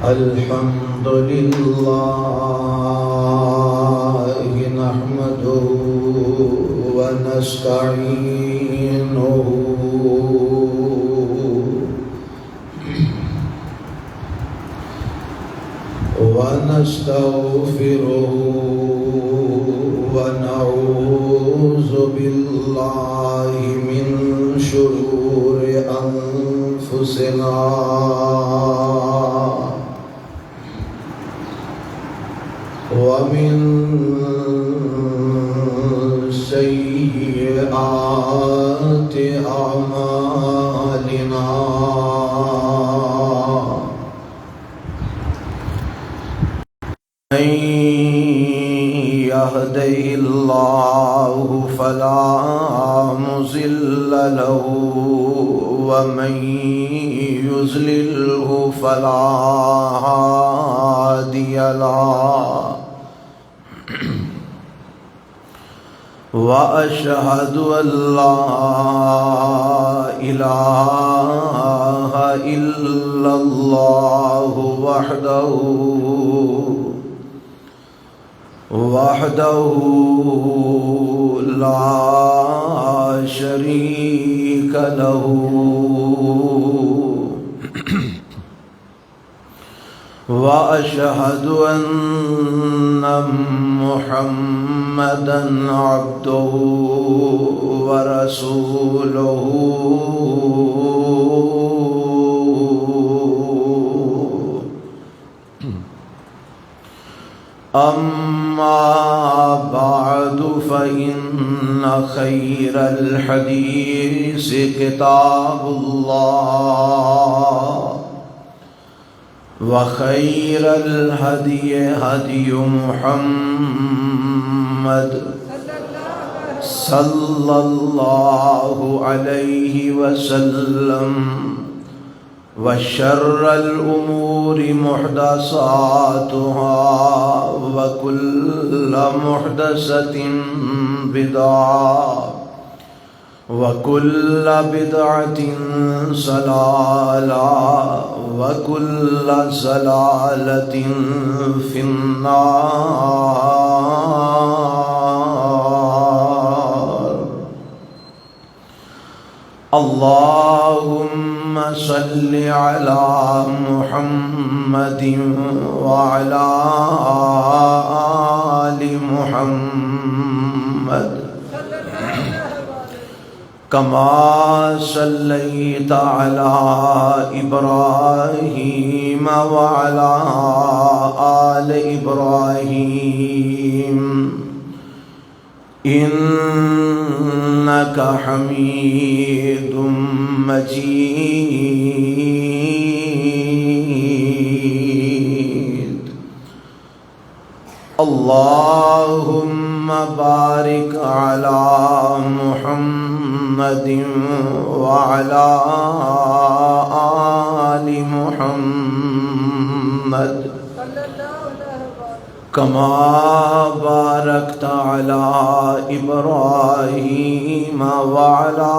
الحمد لله نحمده ونستعينه ونستغفره ونعوذ بالله من شرور أنفسنا ومن سيئات أعمالنا من يهده الله فلا مضل له ومن يضلله فلا هادي له وأشهد أن لا إله إلا الله وحده لا شريك له وأشهد أن محمدًا عبده ورسوله أما بعد فإن خير الحديث كتاب الله وخير الهدي هدي محمد صلى الله عليه وسلم وشر الأمور محدثاتها وكل محدثة بدعة وكل بدعة ضلالة وكل ضلالة في النار. اللهم صل على محمد وعلى آل محمد كما صليت على إبراهيم وعلى آل إبراهيم إنك حميد مجيد. اللهم بارك على محمد وعلى آل محمد كما باركت على إبراهيم وعلى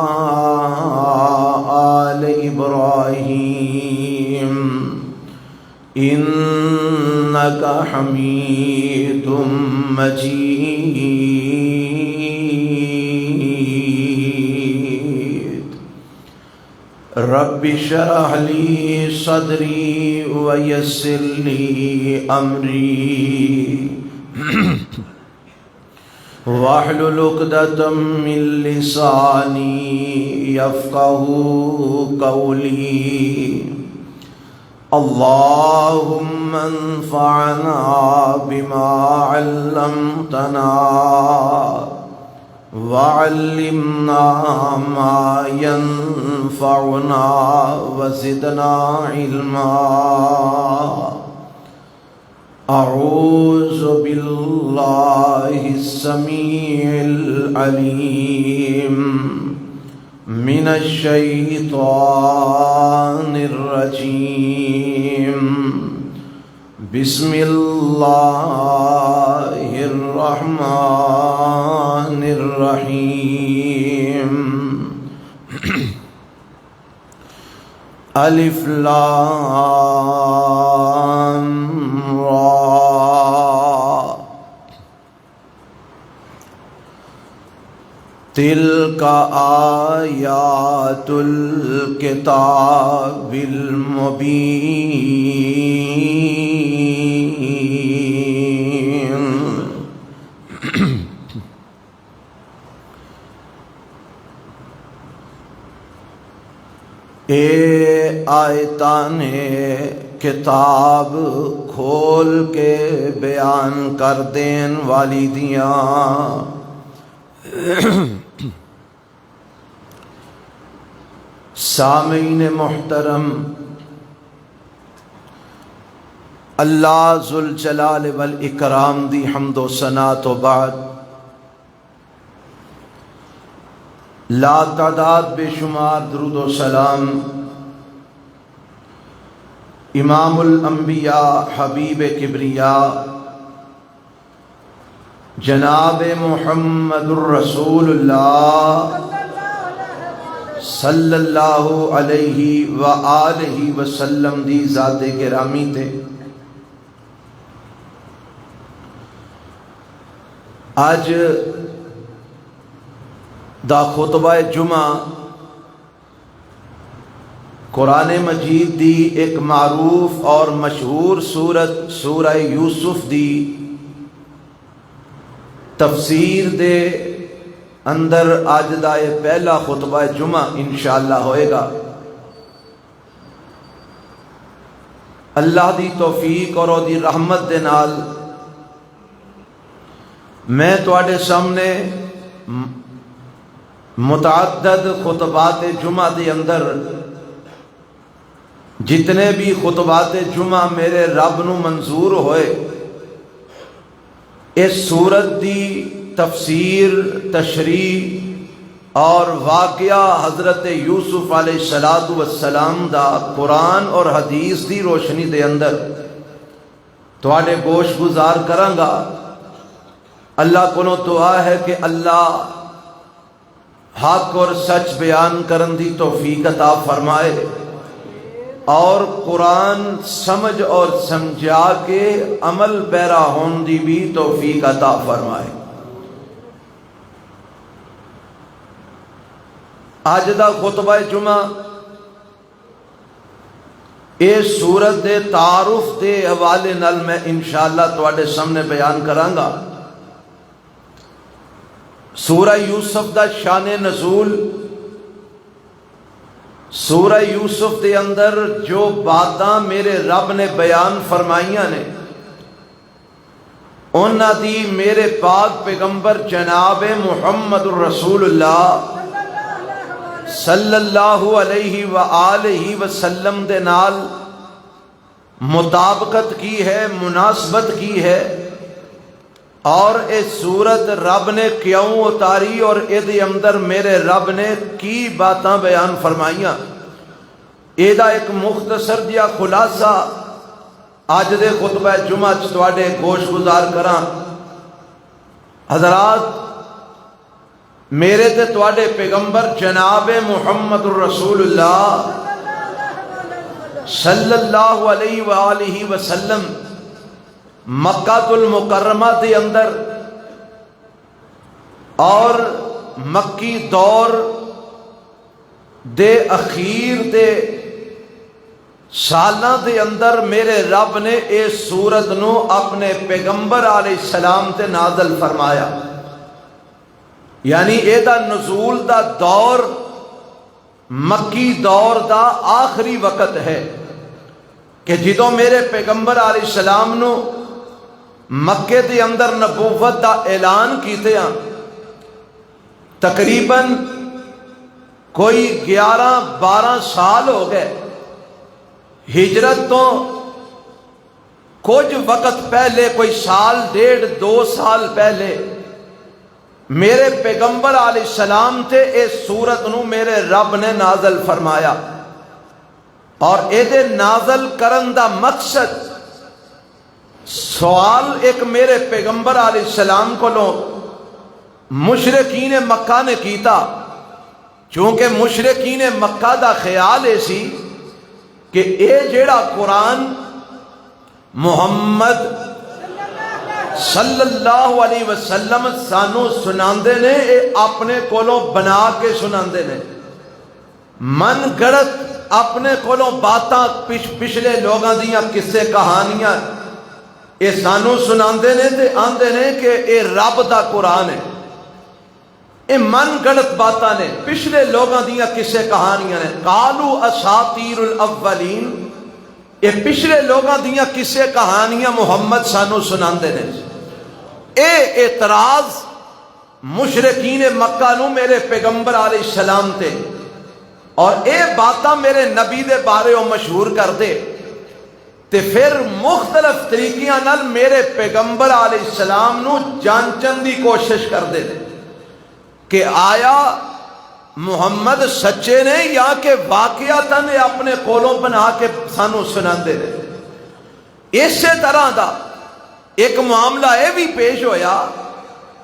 آل إبراهيم إنك حميد مجيد. رب اشرح لي صدري ويسر لي أمري واحلل عقدة من لساني يفقهوا قولي. اللهم انفعنا بما علمتنا وعلمنا ما ينفعنا وزدنا علما. أعوذ بالله السميع العليم من الشيطان الرجيم. بسم الله الرحمن الرحيم. الف لام آیات الکتاب المبین۔ اے آیتان کتاب کھول کے بیان کر دین والی دیاں، سامعین محترم، اللہ ذوالجلال والاکرام دی حمد و ثنا تو بعد لا تعداد بے شمار درود و سلام امام الانبیاء حبیب کبریاء جناب محمد الرسول اللہ صلی اللہ علیہ وآلہ وسلم دی ذات گرامی تے۔ آج دا خطبہ جمعہ قرآن مجید دی ایک معروف اور مشہور سورت سورہ یوسف دی تفسیر دے اندر آج دا یہ پہلا خطبہ جمعہ انشاءاللہ ہوئے گا۔ اللہ دی توفیق اور دی رحمت دے نال میں تواڈے سامنے متعدد خطبات جمعہ دے اندر جتنے بھی خطبات جمعہ میرے رب نو منظور ہوئے اس سورت دی تفسیر، تشریح اور واقعہ حضرت یوسف علیہ السلام دا قرآن اور حدیث دی روشنی دے اندر تواڈے گوش گزار کرانگا۔ اللہ کو دعا ہے کہ اللہ حق اور سچ بیان کرن دی توفیق عطا فرمائے اور قرآن سمجھ اور سمجھا کے عمل پیرا ہون دی بھی توفیق عطا فرمائے۔ آج دا خطبہ جمعہ اس سورت دے تعارف دے حوالے نال میں انشاءاللہ تواڈے سامنے بیان کرانگا۔ سورہ یوسف دا شان نزول، سورہ یوسف دے اندر جو باتاں میرے رب نے بیان فرمائیاں نے انہاں دی میرے پاک پیغمبر جناب محمد الرسول اللہ صلی اللہ علیہ وآلہ وسلم دے نال مطابقت کی ہے، مناسبت کی ہے، اور اس صورت رب نے کیوں اتاری اور ادھے اندر میرے رب نے کی باتاں بیان فرمائیاں، ایدہ ایک مختصر دیا خلاصہ آج دے خطبہ جمعہ تواڈے گوش گزار کراں۔ حضرات، میرے تے تواڈے پیغمبر جناب محمد الرسول اللہ صلی اللہ علیہ وآلہ وسلم مکہ المکرمہ دے اندر اور مکی دور دے اخیر دے سالاں دے اندر میرے رب نے اس سورت نو اپنے پیغمبر علیہ السلام تے نازل فرمایا، یعنی ایدہ نزول دا دور مکی دور دا آخری وقت ہے کہ جدوں میرے پیغمبر علیہ السلام نو مکے دے اندر نبوت دا اعلان کیتے ہیں، تقریباً کوئی 11-12 سال ہو گئے۔ ہجرت تو کچھ وقت پہلے، کوئی سال 1.5-2 سال پہلے میرے پیغمبر علیہ السلام تے اس سورت نو میرے رب نے نازل فرمایا، اور ایدے نازل کرن دا مقصد سوال ایک میرے پیغمبر علیہ السلام کو لو مشرکین مکہ نے کیتا، چونکہ مشرکین مکہ دا خیال ایسی کہ اے جیڑا قرآن محمد صلی اللہ علیہ وسلم سانو سناندے نے، اے اپنے کولوں بنا کے سناندے نے، من گڑت اپنے کولوں باتاں پچھلے لوگاں دیاں قصے کہانیاں اے سانو سناندے نے تے آندے نے کہ اے رب دا قرآن ہے۔ اے من گڑت باتاں نے، پچھلے لوگاں دیاں قصے کہانیاں نے۔ قالوا اساطیر الاولین، اے پچھلے لوگاں دیاں قصے کہانیاں محمد سانو سناندے نے۔ اے اعتراض مشرکین مکہ نو میرے پیغمبر علیہ السلام تے، اور اے باتاں میرے نبی دے بارے او مشہور کر دے تے پھر مختلف طریقیاں نال میرے پیغمبر علیہ السلام نو جانچن دی کوشش کر دے کہ آیا محمد سچے نے یا کہ واقعتاً اپنے کولوں بنا کے سانو سناندے نے۔ اسی طرح دا ایک معاملہ اے بھی پیش ہویا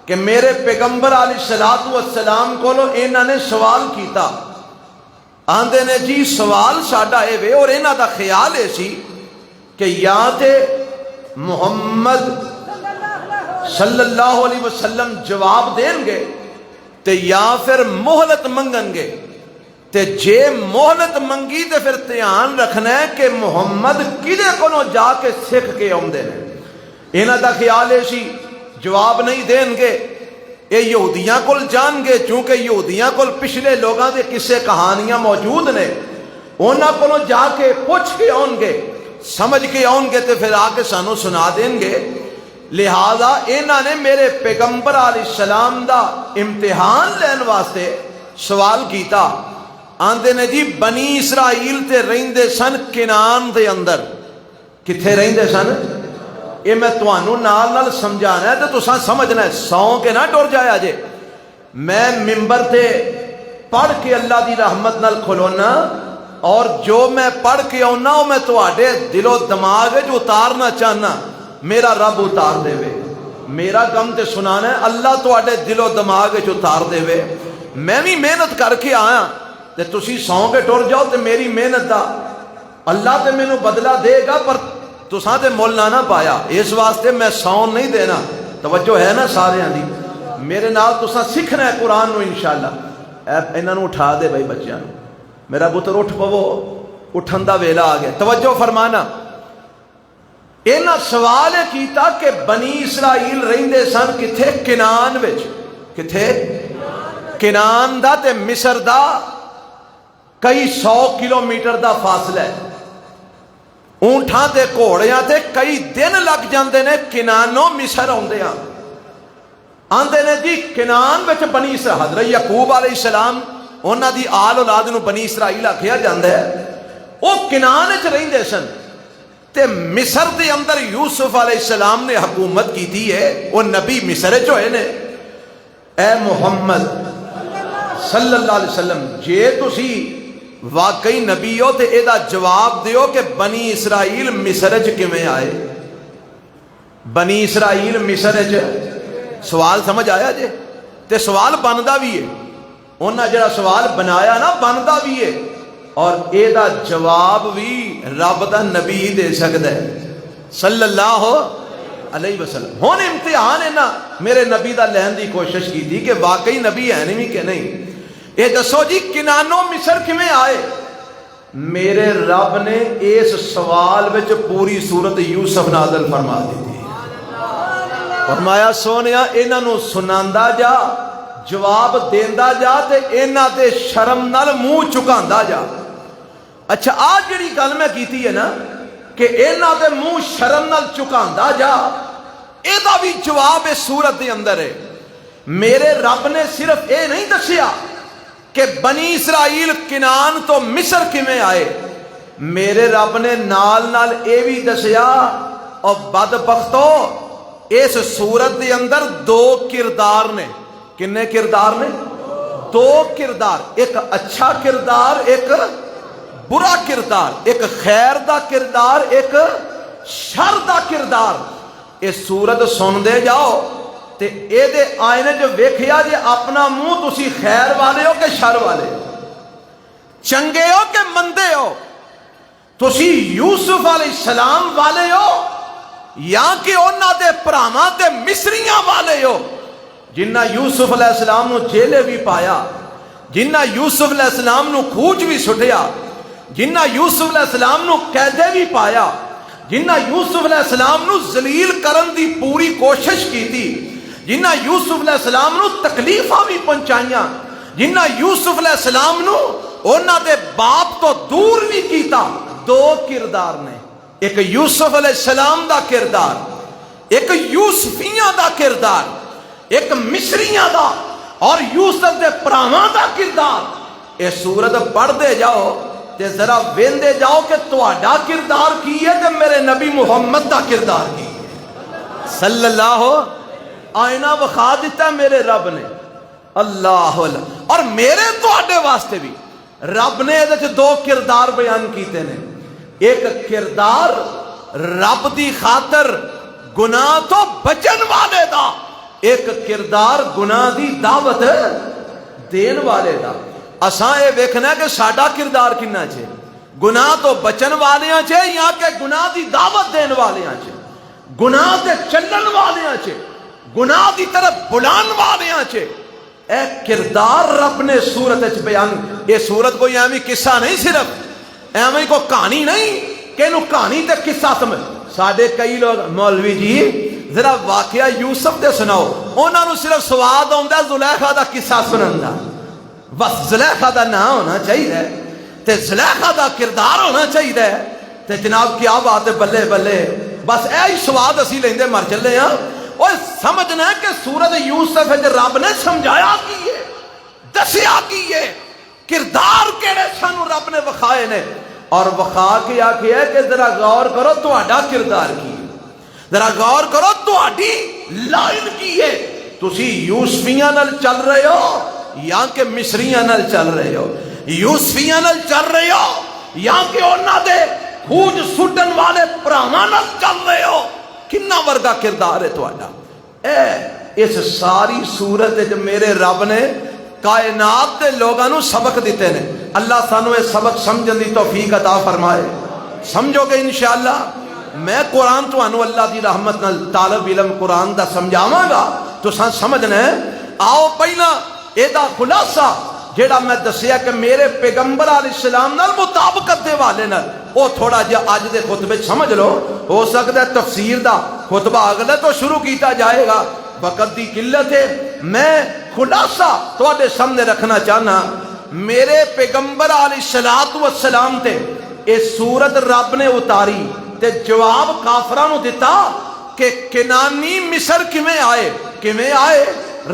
کہ میرے پیغمبر علیہ السلام کولوں انہاں نے سوال کیتا، آندے نے جی سوال ساڈا اے وے، اور انہاں دا خیال اے سی کہ یا تے محمد صلی اللہ علیہ وسلم جواب دیں گے تے یا پھر مہلت منگن گے، تے جے مہلت منگی تے پھر دھیان رکھنا ہے کہ محمد کدے کولوں جا کے سکھ کے آوندے نے۔ انہاں دا خیال ہے سی جواب نہیں دیں گے، اے یہودیاں کول جان گے، چونکہ یہودیاں کول پچھلے لوگاں دے قصے کہانیاں موجود نے، انہاں کولوں جا کے پوچھ کے آن گے، سمجھ کے آن گے تے پھر آ کے سانو سنا دیں گے۔ لہذا انہاں نے میرے پیغمبر علیہ السلام دا امتحان لین واسطے سوال کیتا، آندے نے جی بنی اسرائیل تے رہندے سن کنان دے اندر، کتھے رہندے سن؟ یہ میں تمہانوں نال سمجھانا ہے تو تساں سمجھنا ہے، سو کے نہ ٹر جایا جے۔ میں ممبر تے پڑھ کے اللہ دی رحمت نال کھلونا، اور جو میں پڑھ کے آنا وہ میں تواڈے دل و دماغ جو اتارنا چاہنا، میرا رب اتار دے وے۔ میرا کم تے سنانا ہے، اللہ تواڈے دل و دماغ جو اتار دے وے۔ میں بھی محنت کر کے آیا تے تسی سو کے ٹر جاؤ تے میری محنت دا اللہ تے مینوں بدلہ دے گا، پر تساں تے مول نہ پایا، اس واسطے میں سون نہیں دینا۔ توجہ ہے نا سارے دی؟ میرے نال تساں سیکھنا ہے قرآن نو انشاءاللہ۔ انہاں نو اٹھا دے بھائی بچیاں نو، میرا پتر اٹھ پو، اٹھن دا ویلا آ گیا۔ توجہ فرمانا، انہاں سوال کیتا کہ بنی اسرائیل رہندے سن کتھے؟ کنان وچ۔ کتھے؟ کنان دا تے مصر دا کئی 100 کلومیٹر دا فاصلہ ہے، اونٹاں تے گھوڑیاں تے کئی دن لگ جاندے نے کنانوں مصر آندیاں۔ آندے نے جی کنان وچ بنی اسرائیل، حضرت یعقوب علیہ السلام انہاں دی آل اولاد نو بنی اسرائیل آکھیا جاندا ہے، وہ کنان وچ رہندے سن تے مصر دے اندر یوسف علیہ السلام نے حکومت کیتی ہے، وہ نبی مصر وچ ہوئے نے۔ اے محمد صلی اللہ علیہ وسلم، جے تسی واقعی نبی ہو تے اے دا جواب دیو کہ بنی اسرائیل مصر وچ کیویں آئے؟ بنی اسرائیل مصر وچ، سوال سمجھ آیا جے؟ تے سوال بندا بھی ہے، انہاں جڑا سوال بنایا نا بندا بھی ہے، اور اے دا جواب بھی رب دا نبی دے سکدا ہے صلی اللہ علیہ وسلم۔ ہن امتحان ہے نا میرے نبی دا لین دی کوشش کی تھی کہ واقعی نبی ہے نہیں کہ نہیں۔ اے دسو جی کنانوں مصر کیویں آئے؟ میرے رب نے اس سوال وچ پوری سورت یوسف نازل فرما دی تھی۔ فرمایا سونیا انہاں نو سناندا جا، جواب دیندا جا تے انہاں دے شرم نال منہ چکاندا جا۔ اچھا آ جڑی گل میں کیتی ہے نا کہ انہاں دے منہ شرم نال چکاندا جا، اے دا بھی جواب اس سورت دے اندر ہے۔ میرے رب نے صرف اے نہیں دسیا کہ بنی اسرائیل کنان تو مصر کیویں آئے، میرے رب نے نال نال اے بھی دسیا، اور بدبختو اس سورت دے اندر دو کردار نے۔ کنے کردار نے؟ دو کردار، ایک اچھا کردار، ایک برا کردار، ایک خیر دا کردار، ایک شر دا کردار۔ اس سورت سن دے جاؤ تے اے دے آئینے جو ویکھیا جے اپنا منہ تسی خیر والے ہو کہ شر والے ہو، چنگے ہو کہ مندے ہو، تسی یوسف علیہ السلام والے ہو یا کہ انہاں دے پراواں تے مصریاں والے ہو جنہ یوسف علیہ السلام نو جیلے بھی پایا، جنہ یوسف علیہ السلام نو کھوج بھی سٹیا، جنہ یوسف علیہ السلام نو قیدے بھی پایا، جنہ یوسف علیہ السلام نو ذلیل کرن دی پوری کوشش کی تھی، جنہ یوسف علیہ السلام نو تکلیفاں بھی پہنچائیاں، جنہ یوسف علیہ السلام نو انہاں دے باپ تو دور بھی کیتا. دو کردار نے، ایک یوسف علیہ السلام دا کردار، ایک یوسفیاں دا کردار، ایک مصریاں دا اور یوسف دے پراواں دا کردار. اے سورت پڑھ دے جاؤ تے ذرا ویندے جاؤ کہ تہاڈا کردار کی ہے تے میرے نبی محمد دا کردار کی ہے صلی اللہ. آئینہ وکھا دیتا ہے میرے رب نے، اللہ اللہ. اور میرے تہاڈے واسطے بھی رب نے ادھے دو کردار بیان کیتے نے. ایک کردار رب دی خاطر گناہ تو بچن والے دا، ایک کردار گناہ دی دعوت دین والے دا. اساں اے ویکھنا کہ ساڈا کردار کنا چھے، گناہ تو بچن والیاں چھے یا کہ گناہ دی دعوت دین والیاں چھے، گناہ تے چلن والیاں چھے، گناہ دی طرف بلان والیاں چھے. اے کردار رب نے سورت اچ بیان. یہ سورت کوئی ایویں قصہ نہیں، صرف ایویں کو کہانی نہیں کہ انہوں کہانی تے قصہ سمجھ. ساڈے کئی لوگ مولوی جی ذرا واقعہ یوسف دے سناؤ، انہاں نوں صرف سواد آوندا زلیخا دا قصہ سنن دا. بس زلیخا دا نام ہونا چاہیے تے زلیخا دا کردار ہونا چاہیے تے جناب کیا بات ہے، بلے بلے. بس ایہی سواد اسی لیندے مر چلے ہاں. اور سمجھنا ہے کہ سورت یوسف ہے رب نے سمجھایا کی ہے، دسیا کی ہے، کردار کیڑے سانو رب نے وکھائے نے. اور وکھا کے آکھیا کہ ذرا غور کرو تہاڈا کردار کی ہے، ذرا غور کرو تہاڈی لائن کی ہے. تسی یوسفیاں نال چل رہے ہو یا کہ مصریاں نال چل رہے ہو، یوسفیاں نال چل رہے ہو یا کہ انہاں دے کھوج سٹن والے پراواں نال چل رہے ہو. کنا ورگا کردار ہے تہاڈا. اے اس ساری صورت جو میرے رب نے کائنات دے لوگاں نو سبق دیتے نے. اللہ سانو اے سبق سمجھن دی توفیق عطا فرمائے. سمجھو گے انشاءاللہ. میں قرآن تانوں اللہ دی رحمت نال طالب علم قرآن دا سمجھاواں گا تو سان سمجھنا ہے. آؤ پہلا اے دا خلاصہ جیڑا میں دسیا کہ میرے پیغمبر علیہ السلام نال مطابقت دے والے نال وہ تھوڑا جہا اج دے خطبے سمجھ لو. ہو سکتا ہے تفسیر دا خطبہ اگلے تو شروع کیتا جائے گا، وقت دی قلت ہے. میں خلاصہ تواڈے سامنے رکھنا چاہنا. میرے پیغمبر علیہ السلام تے اے سورت رب نے اتاری تے جواب کافراں نو دتا کہ کنانی مصر کیویں آئے، کیویں آئے.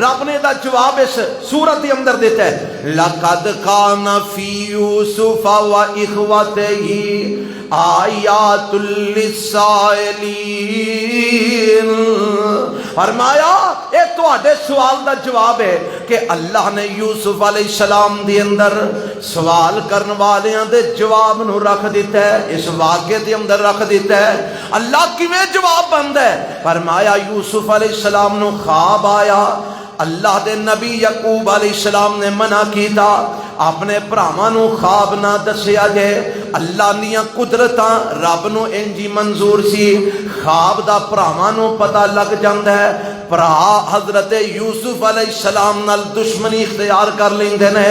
رب نے دا جواب اس سورت کے اندر دیتا ہے. لَقَدْ كَانَ فِي يُوسُفَ وَإِخْوَتِهِ آیات للسائلین. فرمایا اے تواڈے سوال دا جواب ہے کہ اللہ نے یوسف علیہ السلام دے اندر سوال کرن والیاں دے جواب نو رکھ دیتا ہے، اس واقعے دے اندر رکھ دیتا ہے. اللہ کیویں جواب بندا ہے؟ فرمایا یوسف علیہ السلام نو خواب آیا. اللہ دے نبی یعقوب علیہ السلام نے منع کیتا اپنے بھراواں نو خواب نہ دسیا جے. اللہ دیاں قدرتاں رب نو انجی منظور سی. خواب دا بھراواں نو پتہ لگ جاندا ہے. بھرا حضرت یوسف علیہ السلام نال دشمنی اختیار کر لیندے نے،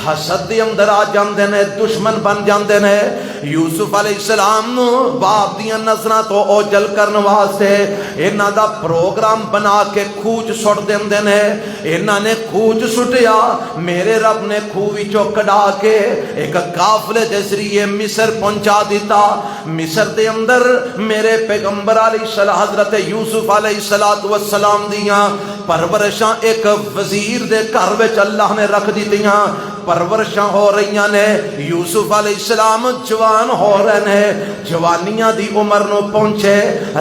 حسد دے اندر آ جاندے نے، دشمن بن جاندے نے. یوسف علیہ السلام نو باپ دیاں نظراں تو اوجل کرن واسطے انہاں دا پروگرام بنا کے کھوج سٹ دیندے نے. انہاں نے کھوج سٹیا، میرے رب نے کھوہ وچوں کڈا کے ایک قافلے دے ذریعے مصر پہنچا دیتا. مصر دے اندر میرے پیغمبر علیہ السلام حضرت یوسف علیہ السلام دیاں پرورشاں ایک وزیر دے گھر وچ اللہ نے رکھ دیتیاں. پرورشاں ہو رہیاں نے. یوسف علیہ السلام جوان ہو رہے نے، جوانیاں دی عمر نو پہنچے.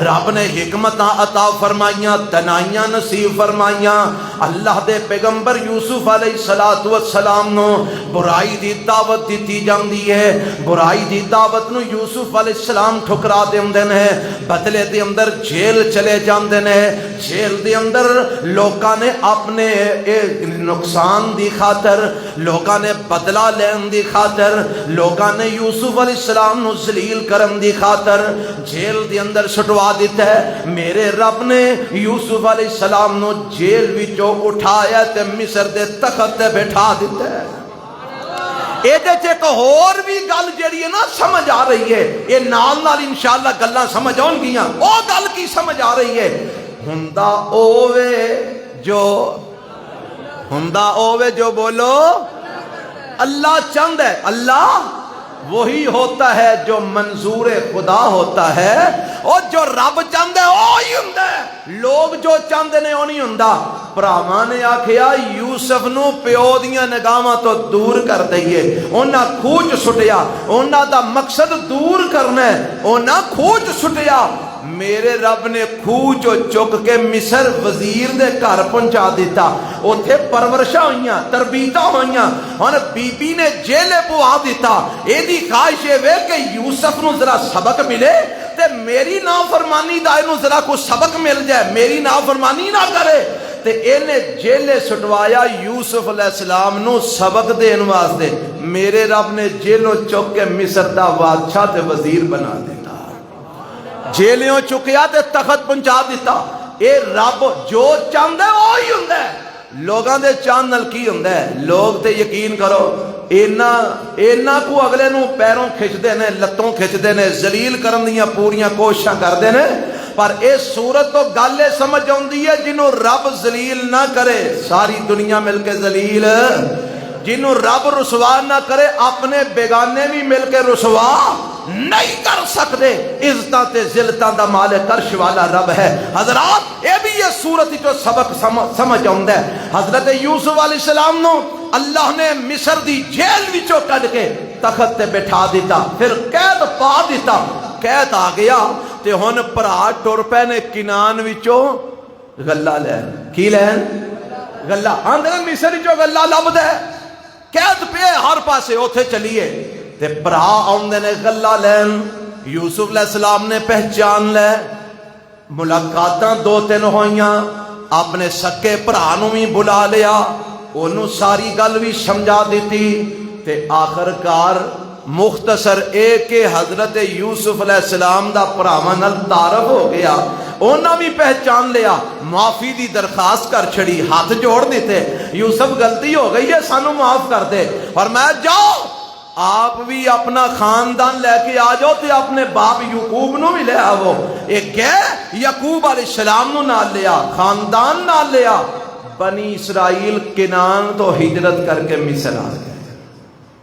رب نے حکمتاں عطا فرمائیاں، دنائیاں نصیب فرمائیاں. اللہ دے پیغمبر یوسف علیہ السلام نو برائی دی دعوت دیتی جاندی ہے، برائی دی دعوت نو یوسف علیہ السلام ٹھکرا دیندے نے، بدلے دے اندر جیل چلے جاندے نے، جیل دے اندر لوکاں نے اپنے نقصان دی خاطر، لوکاں نے بدلہ لین دی خاطر، لوکاں نے یوسف علیہ السلام نو ذلیل کرن دی خاطر جیل دے اندر سٹوا دیتا ہے۔ میرے رب نے یوسف علیہ السلام نو جیل وچوں اٹھایا تے مصر دے تخت تے بٹھا دیتا ہے۔ ایک اور بھی گل جیڑی ہے نا سمجھ آ رہی ہے، یہ نال نال انشاءاللہ گلاں سمجھ آن گیاں۔ او گل کی سمجھ آ رہی ہے؟ ہندا اوے جو بولو اللہ چند ہے، اللہ وہی ہوتا ہے جو منظور خدا ہوتا ہے، اور جو رب چند ہے وہی ہوندا ہے، لوگ جو چند نے وہ نہیں ہوندا۔ بھراواں نے آکھیا یوسف نو پیو دیاں نگاہاں تو دور کر دئیے، انہاں کھوج سٹیا، انہاں دا مقصد دور کرنا ہے، انہاں کھوج سٹیا۔ میرے رب نے کھوج چک کے مصر وزیر دے گھر پہنچا دیتا، اوتھے پرورشاں ہوئیاں، تربیتاں ہوئیاں، ہن بی بی نے جیلے پوا دیتا۔ اے دی خواہش ہے کہ یوسف نو ذرا سبق ملے تے میری نافرمانی دا اینو ذرا کو سبق مل جائے، میری نافرمانی نہ کرے، تے اینے جیلے سٹوایا یوسف علیہ السلام نو سبق دین واسطے۔ میرے رب نے جیلوں چک کے مصر دا بادشاہ تے وزیر بنا دیتا، جیلیوں چکیا تے تخت پہنچا دیتا۔ اے رب جو چاہتا ہے وہی ہوندا ہے، لوگاں دے چاند نال کی ہوندا ہے؟ لوگ تے یقین کرو اینا کو اگلے نو پیروں کھچدے نے، لتوں کھچدے نے، ذلیل کرن دیاں پوریاں کوششاں کردے نے، پر اس صورت تو گل سمجھ آندی ہے جنوں رب ذلیل نہ کرے ساری دنیا مل کے ذلیل، جنوں رب رسوا نہ کرے اپنے بیگانے بھی مل کے رسوا نہیں کر سکتے۔ عزتاں تے ذلتاں دا مالک عرش والا رب ہے۔ حضرات اے بھی یہ صورت جو سبق سمجھ آندا ہے۔ حضرت یوسف علیہ السلام نو اللہ نے مصر دی جیل وچوں کڈ کے تخت تے بٹھا دیتا، پھر قید پا دیتا، قید آ گیا تے ہن بھرا ٹر پے نے کنان وچوں غلہ لین۔ کی لین؟ غلہ۔ آندے مصر وچوں غلہ لبدا ہے، قید پہ ہر پاسے اوتھے چلیے تے بھرا آندے نے غلہ لین۔ یوسف علیہ السلام نے پہچان لے، ملاقاتاں دو تین ہوئیاں، اپنے سکے بھرا نو بھی بلا لیا، انہوں ساری گل بھی سمجھا دیتی، تے آخر کار مختصر ایک حضرت یوسف علیہ السلام دا بھراواں نال تعارف ہو گیا، انہاں بھی پہچان لیا، معافی دی درخواست کر چھڑی، ہاتھ جوڑ دیتے، یوسف غلطی ہو گئی ہے سانو معاف کر دے، اور میں جاؤ آپ بھی اپنا خاندان لے کے آ جاؤ تے اپنے باپ یعقوب نو بھی لے آو۔ ایک گئے یعقوب علیہ السلام نو نال لیا، خاندان نال لیا، بنی اسرائیل کنان تو ہجرت کر کے مصر آ گئے۔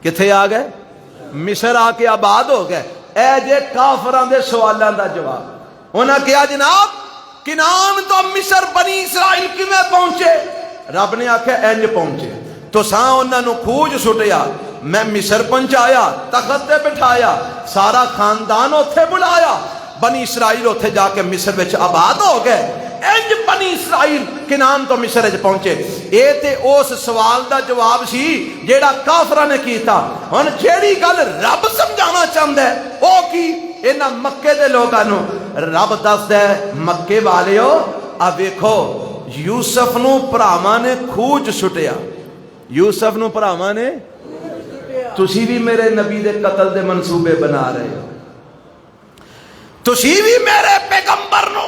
کتھے آ گئے؟ مصر آ کے آباد ہو گئے۔ اے جے کافراں دے سوالاں دا جواب۔ انہاں کہا جناب کنان تو مصر بنی اسرائیل کیویں پہنچے؟ رب نے آکھیا انج پہنچے، تو ساں انہاں نو کھوج سٹیا، میں مصر پہنچایا، تخت تے بٹھایا، سارا خاندان اوتھے بلایا، بنی اسرائیل اوتھے جا کے مصر وچ آباد ہو گئے۔ انج بنی اسرائیل کنان تو مصر وچ پہنچے۔ اے تے اس سوال دا جواب سی جیڑا کافراں نے کیتا۔ ہن جیڑی گل رب سمجھانا چاہندا ہے او کی انہاں مکے دے لوکاں نو رب دسدا ہے، مکے والیو آ ویکھو یوسف نو بھراواں نے کھوج سٹیا، یوسف نو بھراواں نے، تسی بھی میرے نبی دے قتل دے منصوبے بنا رہے ہو، تسی بھی میرے پیغمبر نو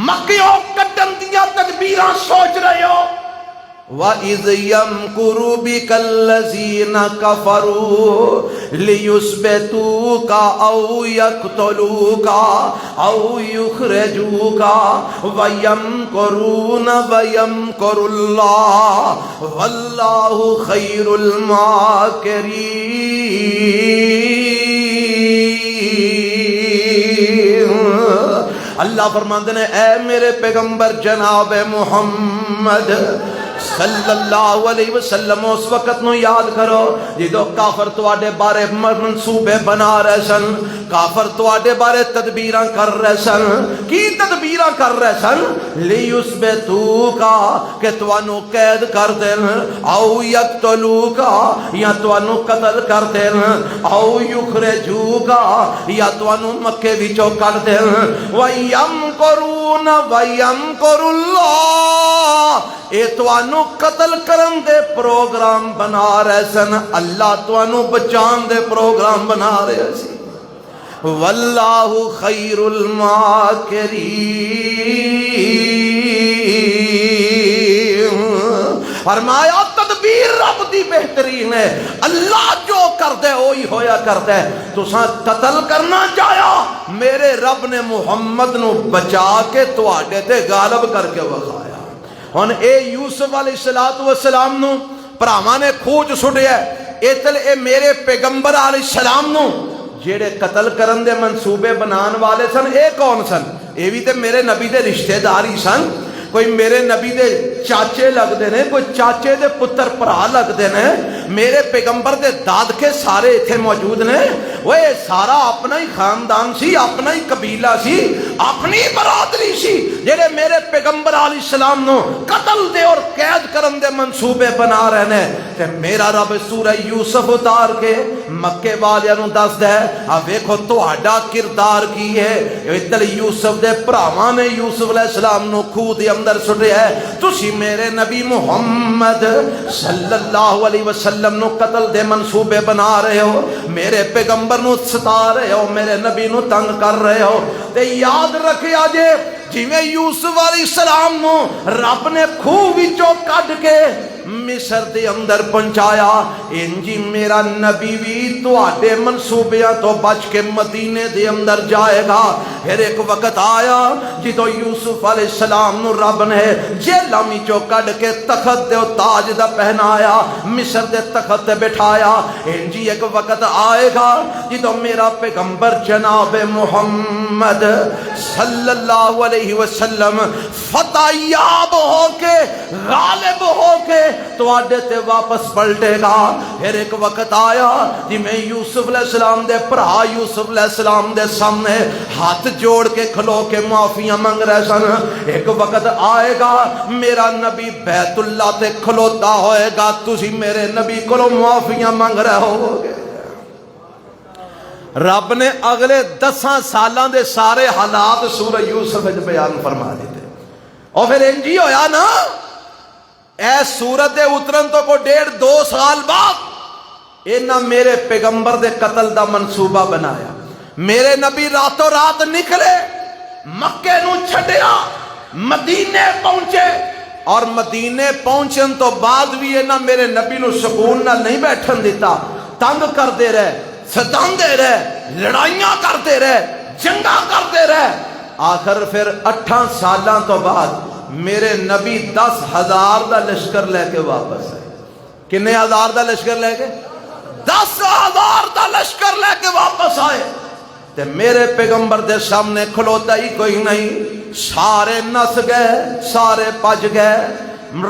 مکیوں کٹن دیا تدبیراں سوچ رہے ہو۔ وَإِذْ يَمْكُرُ بِكَ الَّذِينَ كَفَرُوا لِيُثْبِتُوكَ أَوْ يَقْتُلُوكَ أَوْ يُخْرِجُوكَ وَيَمْكُرُونَ وَيَمْكُرُ اللَّهُ وَاللَّهُ خَيْرُ الْمَاكِرِينَ۔ اللہ فرماندے نے اے میرے پیغمبر جناب محمد صلی اللہ علیہ وسلم اس وقت نو یاد کرو جدو کافر تواڈے بارے منصوبے بنا رہے سن، کافر تواڈے بارے تدبیراں کر رہے سن. کی تدبیراں کر رہے سن؟ لیُثبتوکا کہ توانو قید کر دین، او یقتلوکا یا توانو قتل کر دین، او یخرجوکا یا توانو مکے وچوں کڈ دین. وَيَمْكُرُونَ وَيَمْكُرُ اللَّهُ، اے توانو قتل کرن دے پروگرام بنا رہے سن، اللہ توانو بچان دے پروگرام بنا رہے سی. واللہ خیر الماکرین، فرمایا تدبیر رب دی بہترین ہے، اللہ جو کر دے وہی ہویا کرتا ہے. تساں قتل کرنا چاہیا، میرے رب نے محمد نو بچا کے تواڈے تے غالب کر کے وکھایا. ہن اے یوسف علیہ السلام نو بھراواں نے کھوج سٹیا، اے میرے پیغمبر علیہ السلام نو جیڑے قتل کرن دے منصوبے بنان والے سن، اے کون سن؟ اے بھی تے میرے نبی دے رشتہ داری سن. کوئی میرے نبی دے چاچے لگ دے نے، کوئی چاچے دے پتر پرا لگ دے نے، میرے پیغمبر دے داد کے سارے اتھے موجود نے. وہ سارا اپنا ہی خاندان سی، اپنا ہی قبیلہ سی، اپنی برادری سی، جڑے میرے پیغمبر علیہ السلام نو قتل دے اور قید کرن دے منصوبے بنا رہے نے. تے میرا رب سورہ یوسف اتار کے مکے والیاں نو دس دے، آ ویکھو تہاڈا کردار کی ہے. ادھر یوسف دے بھراواں نے یوسف علیہ السلام نو کھو دے اندر سٹیا ہے، تسی میرے نبی محمد صلی اللہ علیہ وسلم نو قتل دے منصوبے بنا رہے ہو، میرے پیغمبر نو ستا رہے ہو، میرے نبی نو تنگ کر رہے ہو. تے یاد رکھیا جے جویں یوسف علیہ السلام نو رب نے کھوہ وچوں کڈ کے مصر دے اندر پہنچایا، انجی میرا نبی بھی تواڈے منصوبیاں تو بچ کے مدینے دے اندر جائے گا. پھر ایک وقت آیا جدو یوسف علیہ السلام نو رب نے جیلاں وچوں کڈ کے تخت تے تاج دا پہنایا، مصر دے تخت تے بٹھایا. انجی ایک وقت آئے گا جدو میرا پیغمبر جناب محمد صلی اللہ علیہ وسلم فتح یاب ہو کے غالب ہو کے تواڈے تے واپس پلٹے گا. پھر ایک وقت آیا جی میں یوسف علیہ السلام دے بھرا یوسف علیہ السلام دے سامنے ہاتھ جوڑ کے کھلو کے معافیاں منگ رہے سن. ایک وقت آئے گا میرا نبی بیت اللہ تے کھلوتا ہوئے گا، تسی میرے نبی کو معافیاں منگ رہے ہو گے. رب نے اگلے 10 سالاں دے سارے حالات سورہ یوسف وچ بیان فرما دیتے. اور پھر انجی ہویا نا، اے سورت اترن تو کو 1.5-2 سال بعد اینا میرے پیغمبر دے قتل دا منصوبہ بنایا. میرے نبی راتوں رات نکلے، مکے نو چھڈیا، مدینے پہنچے، اور مدینے پہنچن تو بعد بھی اینا میرے نبی نو سکون نہ نہیں بیٹھن دیتا. تنگ کر دے رہے، ستان دے رہے، لڑائیاں کرتے رہے، جنگاں کرتے رہے. آخر پھر 8 سالاں تو بعد میرے نبی 10,000 دا لشکر لے کے واپس آئے. کنے ہزار دا لشکر لے کے؟ 10,000 دا لشکر لے کے واپس آئے. تے میرے پیغمبر دے سامنے کھلوتا ہی کوئی نہیں، سارے نس گئے، سارے پج گئے،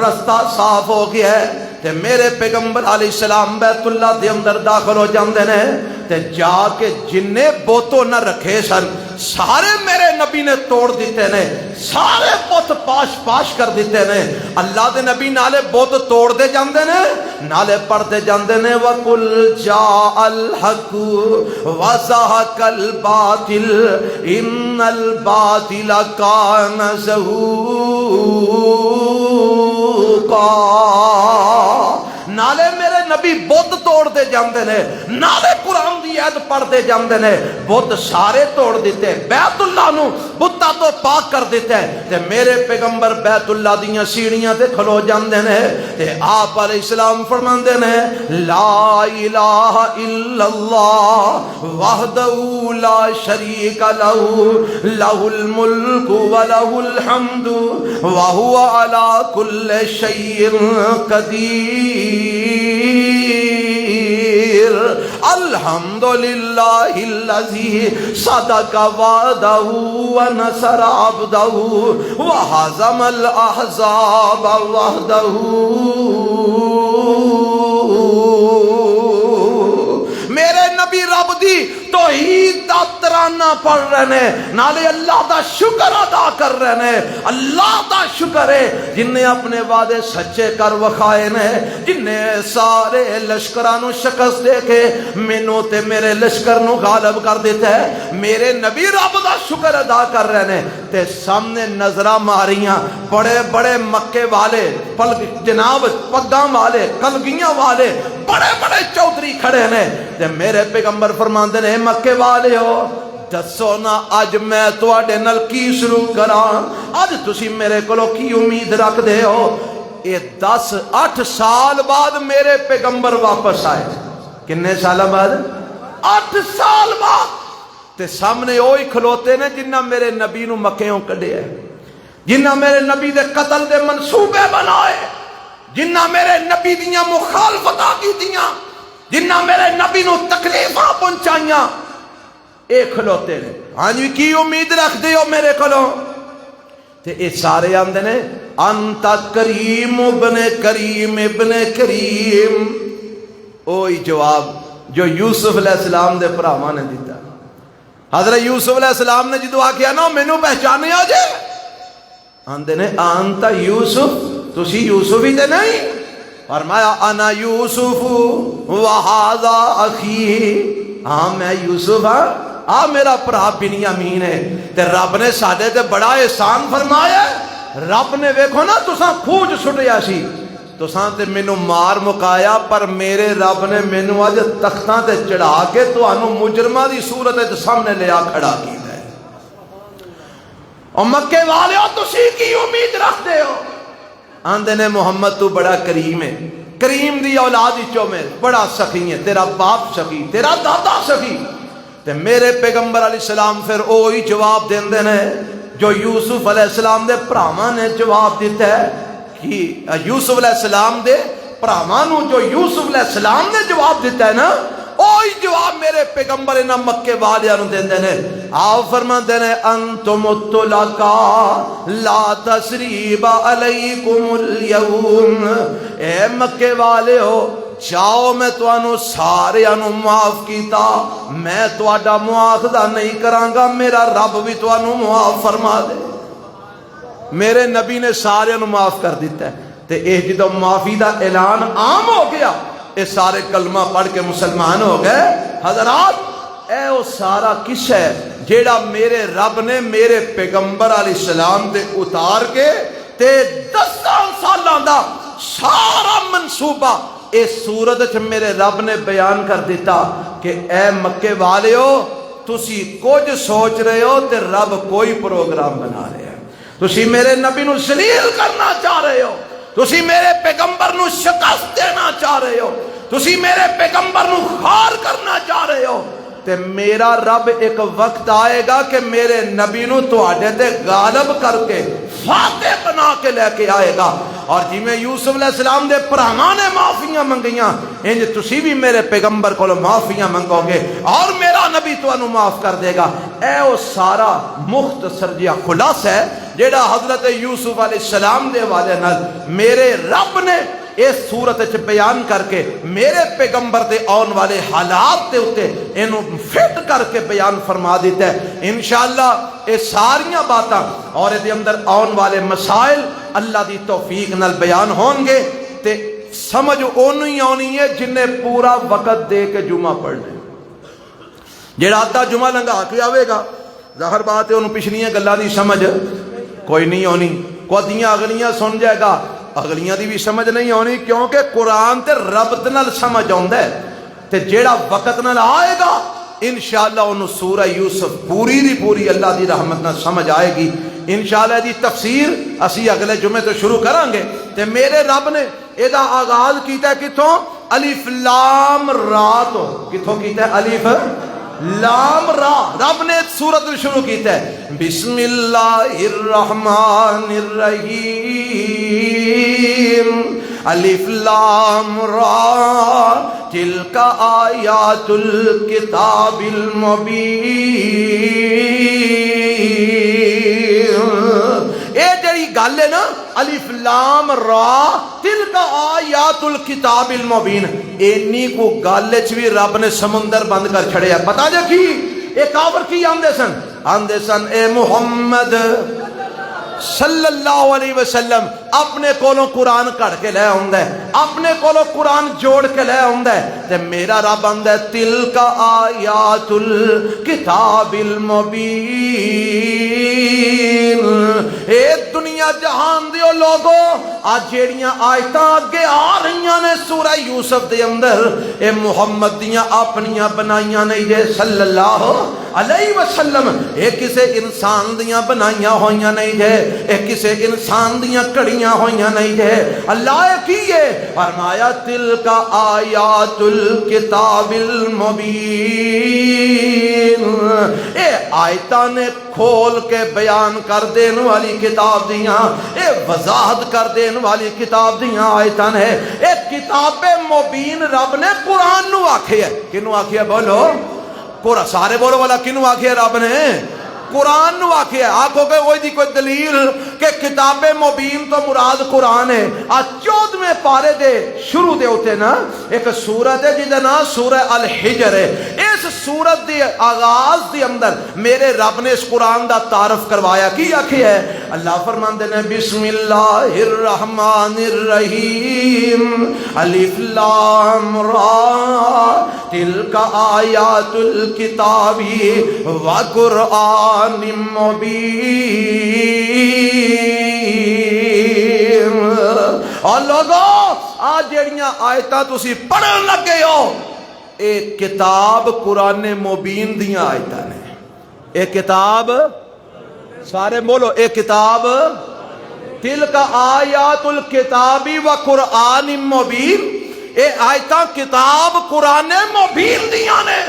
رستہ صاف ہو گیا ہے. تے میرے پیغمبر علیہ السلام بیت اللہ دے اندر داخل ہو جاندے نے، تے جا کے جننے بوتوں نہ رکھے سن سارے میرے نبی نے توڑ دیتے نے، سارے بت پاش پاش کر دیتے نے. اللہ دے نبی نالے بت توڑ دے جاندے نے، نالے پڑھ دے جاندے نے وَقُلْ جَاءَ الْحَقُّ وَزَهَقَ الْبَاطِلُ إِنَّ الْبَاطِلَ كَانَ زَهُوقًا. نالے میرے نبی بت توڑ دے جاندے نے، نالے قرآن دی عید پڑھ دے جاندے نے، بت سارے توڑ دیتے، بیت اللہ نو بتاں تو پاک کر دیتے. تے میرے پیغمبر بیت اللہ دیاں سیڑھیاں تے کھلو جاندے نے، تے آپ علیہ السلام فرماندے نے لا الہ الا اللہ وحدہ لا شریک لہ لہ الملک ولہ الحمد وہو علی کل شیء قدیر. الحمدللہ الذی صدق وعدہ ونصر عبدہ وہزم الاحزاب وحدہ۔ میرے نبی رب دی توحید دا ترانہ پڑھ رہے ہیں، نالے اللہ دا شکر ادا کر رہے ہیں۔ اللہ دا شکر ہے جن نے اپنے وعدے سچے کر وکھائے نے، جن نے سارے لشکرانو شکست دے کے مینوں تے میرے لشکر نو غالب کر دیتا ہے۔ میرے نبی رب دا شکر ادا کر رہے ہیں تے سامنے نظرہ ماریاں بڑے بڑے مکے والے، جناب پگاں والے، کلگیاں والے، بڑے بڑے چودھری کھڑے نے تے میرے پیغمبر فرماندے نے مکے والے ہو دسو نا اج میں تواڈے نال کی شروع کراں، اج تسی میرے کولوں کی امید رکھ دے ہو؟ یہ 8 سال بعد میرے پیغمبر واپس آئے۔ کنے سال بعد؟ 8 سال بعد۔ تے سامنے وہی کھلوتے نے جنہ میرے نبی نو مکیوں کڈیا، جنہ میرے نبی دے قتل دے منصوبے بنائے، جنہ میرے نبی دیاں مخالفتاں کیتیاں، جنہ میرے نبی نو تکلیفاں پہنچائیاں، اے کھلوتے نے۔ ہاں جی کی امید رکھ دے ہو میرے کولوں؟ تے اے سارے آندے نے انت کریم ابن کریم ابن کریم۔ اوہی جواب جو یوسف علیہ السلام دے بھراواں نے دیتا۔ حضرت یوسف علیہ السلام نے جدو آکھیا نا مینوں پہچانے آ جے، آندے نے انت یوسف، تسی یوسف ہی تے نہیں؟ فرمایا انا یوسف وہذا اخی، ہاں میں یوسف ہاں، میرا بھرا بنیامین ہے۔ تے رب نے ساڈے تے بڑا احسان فرمایا۔ رب نے ویکھو نا تساں کھوج سٹیا سی، تساں تے مینوں مار مکایا، پر میرے رب نے مینوں اج تختاں تے چڑھا کے تانوں مجرماں دی صورت وچ سامنے لیا کھڑا کیتا ہے۔ او مکے والےو تسی کی امید رکھدے ہو؟ آندے نے محمد تو بڑا کریم ہے، کریم دی اولاد وچوں میں بڑا سخی ہے، تیرا باپ سخی، تیرا دادا سخی۔ تے میرے پیغمبر علیہ السلام پھر وہی جواب دیندے نے جو یوسف علیہ السلام دے بھراواں نے جواب دیتا ہے کہ یوسف علیہ السلام دے بھراواں نو جو یوسف علیہ السلام نے جواب دیتا ہے نا، وہی جواب میرے پیغمبر انہاں مکے والیاں نو دیندے نے۔ آؤ فرماندے نے انتم الطلقاء لا تثریب علیکم اليوم، اے مکے والے ہو جاؤ میں تانوں ساریاں نو معاف کیتا، میں تہاڈا مواخذہ نہیں کراں گا، میرا رب بھی تانوں معاف فرما دے۔ میرے نبی نے ساریاں نو معاف کر دیتا ہے تے اے جدوں معافی دا اعلان عام ہو گیا، اے سارے کلمہ پڑھ کے مسلمان ہو گئے۔ حضرات اے وہ سارا قصہ ہے جیڑا میرے رب نے میرے پیغمبر علیہ السلام تے اتار کے تے 10 سالاں دا سارا منصوبہ اس صورت میرے رب نے بیان کر دیتا کہ اے مکے والیو تسی کچھ سوچ رہے ہو تے رب کوئی پروگرام بنا رہے ہیں، تسی میرے نبی نو ذلیل کرنا چاہ رہے ہو، تسی میرے پیغمبر نو شکست دینا چاہ رہے ہو، تسی میرے پیغمبر نو خار کرنا چاہ رہے ہو، تے میرا رب ایک وقت آئے گا کہ میرے نبی نو تواڈے تے غالب کر کے فاتح بنا کے لے کے آئے گا۔ اور جی میں یوسف علیہ السلام دے بھراواں نے معافیاں منگیاں، انج تسی بھی میرے پیغمبر کو معافیاں منگو گے اور میرا نبی تانوں معاف کر دے گا۔ اے وہ سارا مختصر جہا خلاصہ ہے جیڑا حضرت یوسف علیہ السلام دے والے نال میرے رب نے اس صورت بیان کر کے میرے پیغمبر دے آن والے حالات دے اتے انہوں فٹ کر کے بیان فرما دیتا ہے۔ انشاءاللہ یہ ساریاں باتاں اور دے اندر آن والے مسائل اللہ دی توفیق نال بیان ہون گے تے سمجھ اونی آنی ہے جن نے پورا وقت دے کے جمعہ پڑھنے، جیڑا آدھا جمعہ لنگا کے آوے گا ظاہر بات ہے انہوں پچھلیاں گلاں دی سمجھ کوئی نہیں ہونی، کو دیاں اگلیاں سن جائے گا، اگلیاں دی بھی سمجھ نہیں ہونی، کیونکہ قرآن تے ربط نال سمجھ آندا ہے تے جیڑا وقت نال آئے گا انشاءاللہ انہوں سورہ یوسف پوری دی پوری اللہ دی رحمت نال سمجھ آئے گی۔ انشاءاللہ دی تفسیر اسی اگلے جمعے تو شروع کریں گے تے میرے رب نے ایدہ آغاز کیتا ہے کتوں؟ الف لام را تو کتوں کیتا ہے؟ الف لام را، رب نے سورت شروع کیتا ہے بسم اللہ الرحمن الرحیم الف لام را تلک آیات الکتاب المبین. اے جڑی گل ہے نا الف لام را تلک آیات الکتاب المبین، اینی کو گل چ بھی رب نے سمندر بند کر چھڑیا. پتا جا کی اے کافر کی آندے سن اے محمد صلی اللہ علیہ وسلم اپنے کولوں قرآن کڑ کے لے آندا ہے، اپنے کولوں قرآن جوڑ کے لے آندا ہے، تے میرا رب آندا ہے تلک آیات الکتاب المبین. اے دنیا جہان دیو لوگو آج جیڑیاں آیتاں اگے آ رہیاں نے سورہ یوسف دے اندر، اے محمد دیاں اپنیاں بنائیاں نہیں جے صلی اللہ علیہ وسلم. اے کسے انسان دیاں بنائیاں ہوئیاں نہیں جے، اے کسے انسان دیاں کڑیاں ہوئیاں نہیں جے. اللہ کیے فرمایا تلک آیات الکتاب المبین. اے آیتاں نے کھول کے بیان کر دین والی کتاب دیاں، اے وضاحت کر دین والی کتاب دیاں آیتاں نے. اے کتاب مبین رب نے قرآن نو آکھے ہے. کنو آکھے ہے بولو؟ سارے بولو والا کنو آکھے ہے رب نے؟ قرآن نو آکھے ہے. آکھو کہ وہی دی کوئی دلیل کہ کتاب مبین تو مراد قرآن ہے. آج 14ویں پارے دے شروع دے ہوتے نا ایک سورت ہے جیدہ نا سورہ الحجر ہے. اس سورت دی آغاز دی اندر میرے رب نے اس قرآن دا تعارف کروایا. کی آکھے ہے؟ اللہ فرماندے نے بسم اللہ الرحمن الرحیم الف لام را تلک آیات الکتاب و قرآن مبین. اور لوگوں آج جڑیاں آیتاں تسی پڑھن لگے ہو اے کتاب قرآن مبین دیاں آیتاں نے. اے کتاب سارے بولو اے کتاب تلک آیات الکتاب و قرآن مبین. اے آیتاں کتاب قرآن مبین دیاں نے.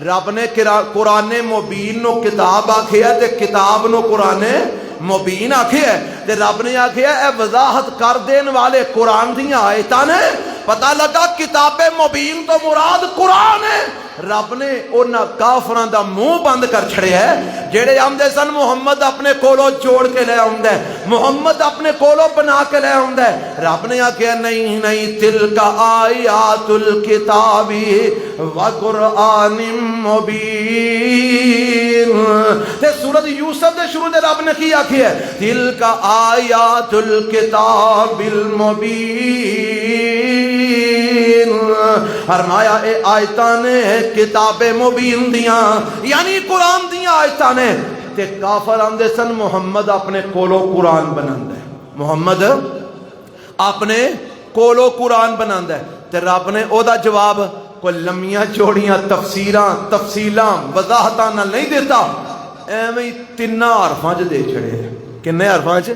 رب نے قرآن مبین نو کتاب آکھے ہے تے کتاب نو قرآن مبین آکھے ہے تے رب نے آکھے ہے اے وضاحت کر دین والے قرآن دیاں آیتاں نے. پتہ لگا کتاب مبین تو مراد قرآن ہے. رب نے انہاں کافراں دا منہ بند کر چھڑیا ہے جڑے آندے سن محمد اپنے کولو جوڑ کے لے آندا ہے، محمد اپنے کولو بنا کے لے آندا ہے. رب نے آکھیا نہیں نہیں تلک آیات الکتاب و قرآن مبین. تے سورۃ یوسف دے شروع دے رب نے کی آکھیا ہے تلک آیات الکتاب المبین. فرمایا اے آیتاں نے کتاب مبین دیاں یعنی قرآن دیاں آیتاں نے. تے کافر آندے سن محمد اپنے کولو قرآن بناندا ہے، محمد اپنے کولو قرآن بناندا ہے. تے رب نے او دا جواب کوئی لمیاں چوڑیاں تفسیراں تفصیلاں وضاحتاں نہ نہیں دیتا، ایویں تینا حرفاں چ دے چھڑے. کنے حرفاں چ؟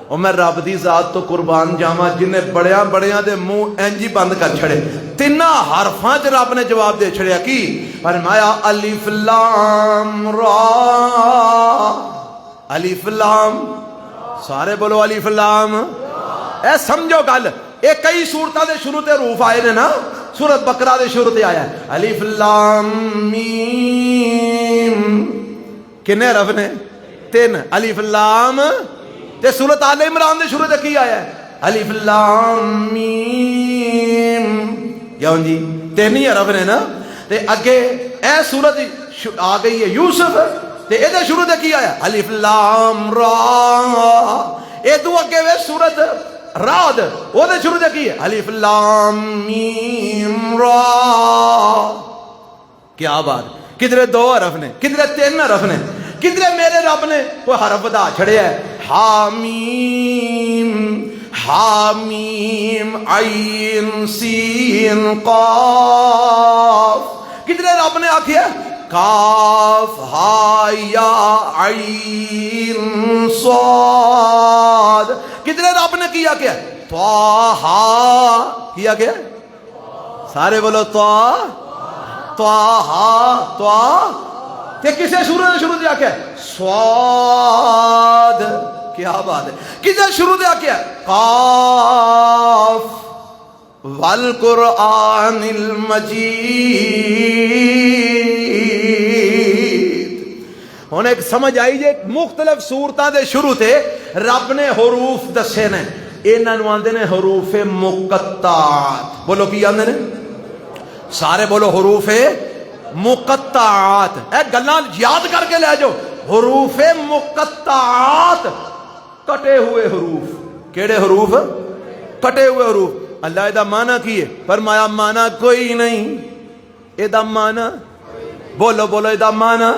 اور میں رب دی ذات تو قربان جاواں جنہیں بڑیاں بڑیاں دے منہ انجی بند کر چھڑے. تینا حرفاں چ رب نے جواب دے چھڑیا. کی فرمایا الف لام را. الف لام سارے بولو الف لام. اے سمجھو گل اے کئی صورتاں دے شروع تے حروف آئے نے نا. سورۃ بقرہ دے شروع تے آیا ہے الف لام میم. کنے حرف نے؟ 3. الف لام. تے سورۃ آل عمران دے شروع تے کی آیا ہے الف لام میم. کیا ہوں جی 3 ہی حرف نے نا. تے اگے اے سورت آ گئی ہے یوسف تے اے دے شروع تے کی آیا الف لام را. اے تو اگے وے سورت رعد او دے شروع تے کی ہے الف لام میم را. کیا بات. کدھر 2 حرف نے، کدھر 3 حرف نے، کدھر میرے رب نے کوئی حرف بدا چھڑیا ہے. حامیم حامیم عین سین قاف. کدھر رب نے آکھیا کاف ہا یا عین صاد. کدھر رب نے کیا کیا طٰہٰ. کیا کیا سارے بولو طٰہٰ. تے کسے سورہ شروع دیا کیا صاد. کیا کیا بات ہے. کسے شروع دیا کیا قاف والقرآن المجید. ہن ایک سمجھ آئی جے مختلف صورتاں دے شروع تے رب نے حروف دسے نے. انہاں نوں آندے نے حروف مقطعات. بولو کی آندے نے سارے بولو حروف مقطعات. اے گلاں یاد کر کے لے جاؤ. حروف مقطعات کٹے ہوئے حروف. کیڑے حروف؟ کٹے ہوئے حروف. اللہ دا معنی کی ہے؟ فرمایا معنی کوئی نہیں. اے دا معنی بولو بولو اے دا معنی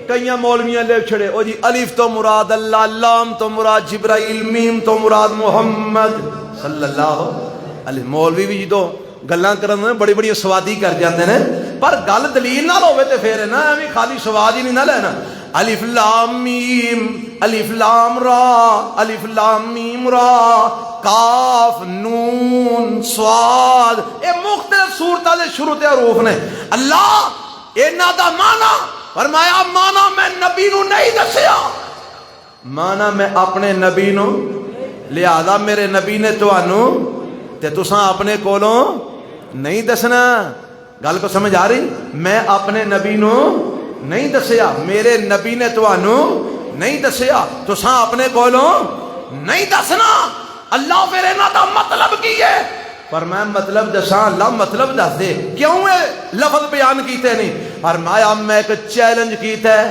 کئی مولویاں لے چھڑے او جی الف تو مراد اللہ, لام تو مراد جبرائیل, میم تو مراد محمد صلی اللہ علیہ. مولوی بھی جدو گلاں کرن بڑی بڑی سوادی کر جاندے نے پر گل دلیل نال ہوے تے پھر نا ایویں خالی سواد ہی نہیں نہ لینا. الف لام میم الف لام را الف لام میم را کاف نون صاد. اے مختلف صورتاں دے شروع تے حروف نے. اللہ انہاں دا معنی فرمایا مانا میں نبی نو نہیں دسیا, مانا میں اپنے نبی نو, لہذا میرے نبی نے تانوں تے تساں اپنے کولوں نہیں دسنا. گل کو سمجھ آ رہی؟ میں اپنے نبی نو نہیں دسیا, میرے نبی نے تانوں نہیں دسیا, تساں اپنے کولوں نہیں دسنا. اللہ پھر انہاں دا مطلب کی ہے؟ فرمایا مطلب دساں. اللہ مطلب دس دے. کیوں ہے لفظ بیان کیتے نہیں؟ فرمایا میں ایک چیلنج کیتا ہے.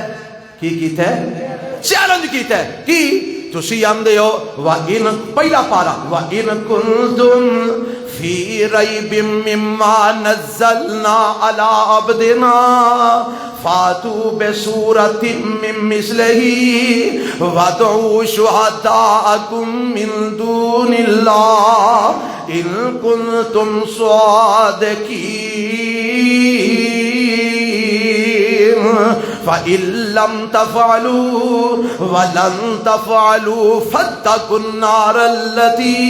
کی کیتا ہے؟ چیلنج کیتا ہے. کی تسی آندے ہو وَإِن پہلا پارا وَإِن كُنتُمْ فِي رَيْبٍ مِّمَّا نَزَّلْنَا عَلَىٰ عَبْدِنَا فَاتُوا بِسُورَةٍ مِّن مِّثْلِهِ وَادْعُوا شُهَدَاءَكُم مِّن دُونِ اللَّهِ إِن كُنتُمْ صَادِقِينَ فَإِن لَّمْ تَفْعَلُوا وَلَن تَفْعَلُوا فَاتَّقُوا النَّارَ الَّتِي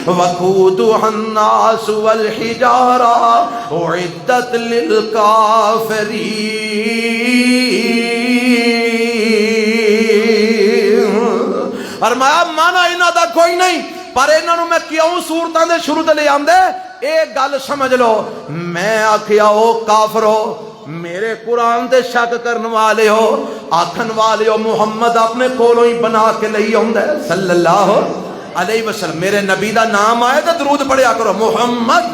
وَقُودُهَا النَّاسُ وَالْحِجَارَةُ أُعِدَّتْ لِلْكَافِرِينَ. فرمایا مانا انہاں دا کوئی نہیں پر انہاں نوں میں کیوں صورتاں دے شروع تے لے آندے؟ اے گل سمجھ لو. میں آکھیا او کافرو میرے قرآن تے شک کرنے والے ہو, آکھن والے ہو محمد اپنے کولوں ہی بنا کے لئی آندا ہے صلی اللہ علیہ وسلم. میرے نبی دا نام آئے تو درود پڑھیا کرو محمد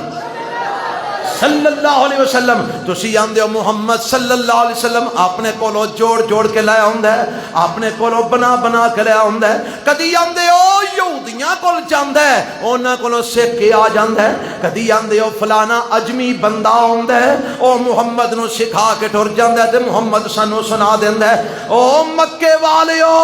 صلی اللہ علیہ وسلم. تسی آندے ہو محمد صلی اللہ علیہ وسلم اپنے کولوں جوڑ جوڑ کے لے آندا ہے, اپنے کولوں بنا بنا کے لے آندا ہے. کدی آندے ہو یہودیاں کول جاندا ہے انہاں کولوں سیکھ کے آ جاندا ہے. کدی آندے ہو فلانا اجمی بندہ آندا ہے او محمد نو سکھا کے ٹر جاندا ہے تے محمد سانو سنا دیندا ہے. او مکے والیو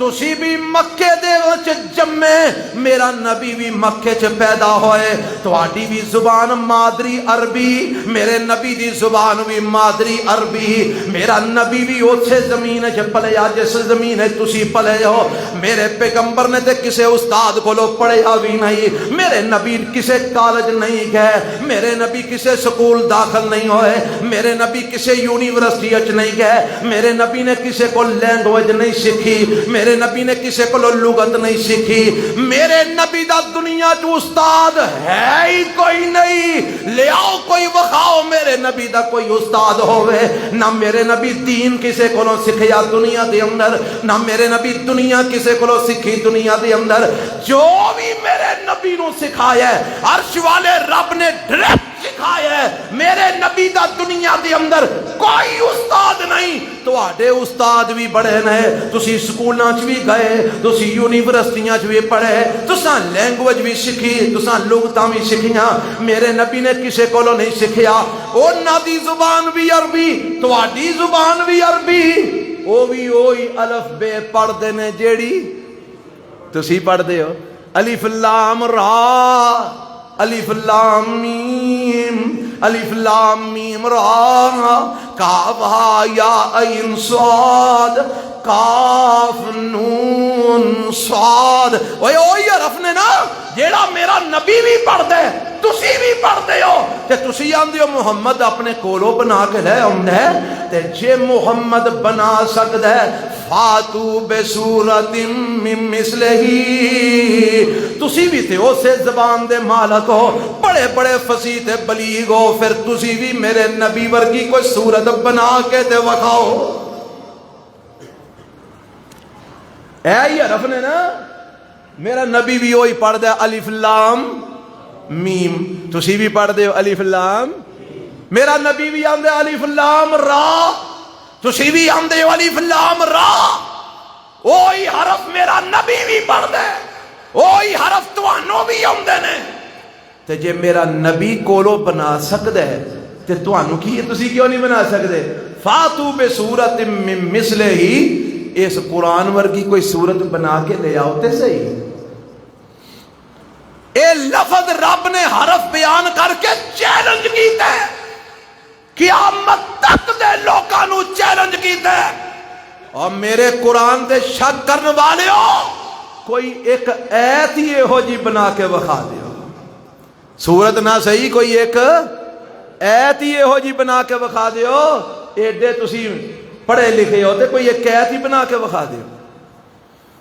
تسی بھی مکے دے وچ جمے, میرا نبی بھی مکے چ پیدا ہوئے, تہاڈی بھی زبان مادری عربی, میرے نبی دی زبان بھی مادری عربی. میرا نبی بھی اسی زمین چ پلیا جس زمین تسی پلے ہو. میرے پیغمبر نے تے کسے استاد کولو پڑھیا بھی نہیں, میرے نبی کسے کالج نہیں گئے, میرے نبی کسے سکول داخل نہیں ہوئے, میرے نبی کسے یونیورسٹی اچ نہیں گئے, میرے نبی نے کسے کو لینگویج نہیں سیکھی, میرے نبی نے کسے کو لغت نہیں سیکھی. میرے نبی دا دنیا جو استاد ہے ہی کوئی نہیں. لے آؤ کوئی وخاؤ میرے نبی دا کوئی استاد ہوئے. نہ میرے نبی دین کسے کو سکھیا دنیا دے اندر, نہ میرے نبی دنیا کسے کو سکھی دنیا دے اندر. جو بھی میرے نبی نو سکھایا ہے عرش والے رب نے ڈائریکٹ سکھایا ہے. میرے نبی دا دنیا دے اندر کوئی استاد نہیں. تواڈے استاد بھی بڑے نے, تسی سکولاں چ بھی گئے, تسی یونیورسٹیاں چ بھی پڑھے, تساں لینگویج بھی سیکھی, تساں لغتاں بھی سیکھیاں. میرے نبی نے کسے کولوں نہیں سیکھیا. انہاں دی زبان بھی عربی, تواڈی زبان بھی عربی, او بھی اوہی الف بے پڑھ دے نے جیڑی تسی پڑھ دے ہو. الف لام را الف لام میم الف لام میم را کاف ہا یا عین صاد کاف نون نون صاد، اوہی حرف نے نا جیڑا میرا نبی بھی پڑھدا ہے تسی بھی پڑھدے ہو، تے تسی آندے ہو محمد اپنے کولوں بنا کے لے آندا ہے، تے جے محمد بنا سکدا ہے فاتو بسورۃ من مثلہ، تسی بھی تے اسے زبان دے مالک ہو، بڑے بڑے فصیح تے بلیغ ہو، پھر تسی بھی میرے نبی ورگی کوئی صورت بنا کے تے وکھاؤ۔ اے حرف نے نا میرا نبی بھی وہی پڑھ دے الف لام میم، تسی بھی پڑھ دے ہو الف لام، میرا نبی بھی آندے الف لام را، تسی بھی آندے ہو الف لام را، وہی حرف میرا نبی بھی پڑھ دے، وہی حرف تانوں بھی آندے نے، تے جے میرا نبی کولو بنا سکدا ہے تے تانوں کی ہے، تسی کیوں نہیں بنا سکدے؟ فاتو بسورۃ من مثلہ، اس قرآن ورگی کوئی صورت بنا کے لے آؤ تے صحیح۔ اے لفظ رب نے حرف بیان کر کے چیلنج کیتا ہے، قیامت تک دے لوکاں نو چیلنج کیتا ہے، اور میرے قرآن دے شک کرنے والے ہو کوئی ایک ایت ہی ہو جی بنا کے بخا دیو، صورت نہ صحیح کوئی ایک ایت ہی ہو جی بنا کے بخا دیو، ایڈے تسی پڑھے لکھے ہوتے کوئی ایک ایت ہی بنا کے بخا دیو۔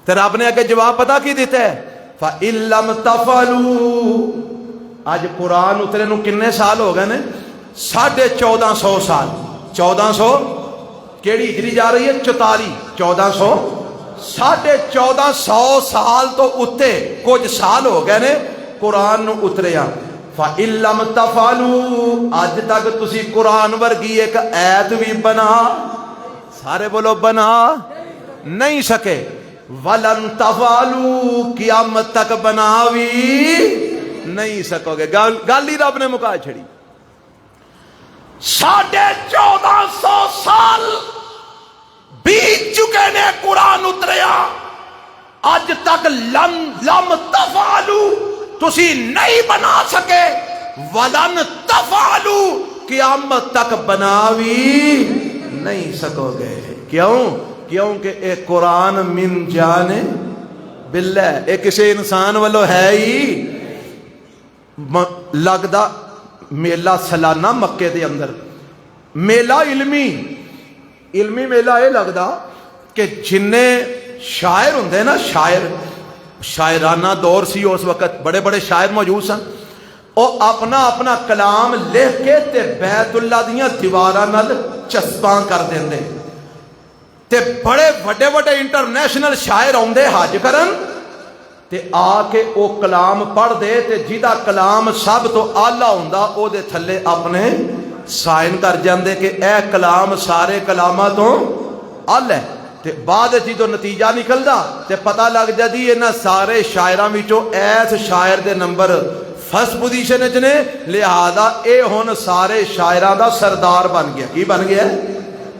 تے رب نے اگے جواب پتا کی دیتا ہے، فَإِن لَّمْ تَفْعَلُوا، آج قرآن اترے نو کنے سال ہو گئے نے؟ 1450 سال، 1400 کیڑی ہجری جا رہی ہے 44، 1400 1450 سال تو اتے کچھ سال ہو گئے نے قرآن نو اتریا۔ فَإِن لَّمْ تَفْعَلُوا، آج تک تسی قرآن ورگی ایک ایت بھی بنا، سارے بولو بنا نہیں سکے، وَلَن تَفْعَلُوا، قیامت تک بنا بھی نہیں سکو گے۔ گالی رب نے مکا چھڑی، 1450 سال بیت چکے نے قرآن اتریا، اج تک لم تفعلوا تسی نہیں بنا سکے، وَلَن تَفْعَلُوا قیامت تک بنا بھی نہیں سکو گے۔ کیونکہ اے قرآن من جان باللہ، اے کسی انسان والو ہے ہی لگدا میلہ سالانہ مکے دے اندر، میلہ علمی میلہ اے لگدا کہ جننے شاعر ہوندے نا، شاعرانہ دور سی اس وقت، بڑے بڑے شاعر موجود سن، او اپنا اپنا کلام لکھ کے تے بیت اللہ دیاں دیواراں نال چسپاں کر دیندے، تے بڑے بڑے بڑے انٹرنیشنل شاعر آندے حج کرن تے آ کے او کلام پڑھ دے، تے جیدا کلام سب تو آلہ ہوندا او دے تھلے اپنے سائن کر جاندے کہ اے کلام سارے کلاماں تو آلہ ہے، تے بعد جدو نتیجہ نکلدا تے پتہ لگ جاندی انہاں سارے شاعراں وچوں ایس شاعر دے نمبر فرسٹ پوزیشن وچ نے، لہذا اے ہن سارے شاعراں دا سردار بن گیا۔ کی بن گیا؟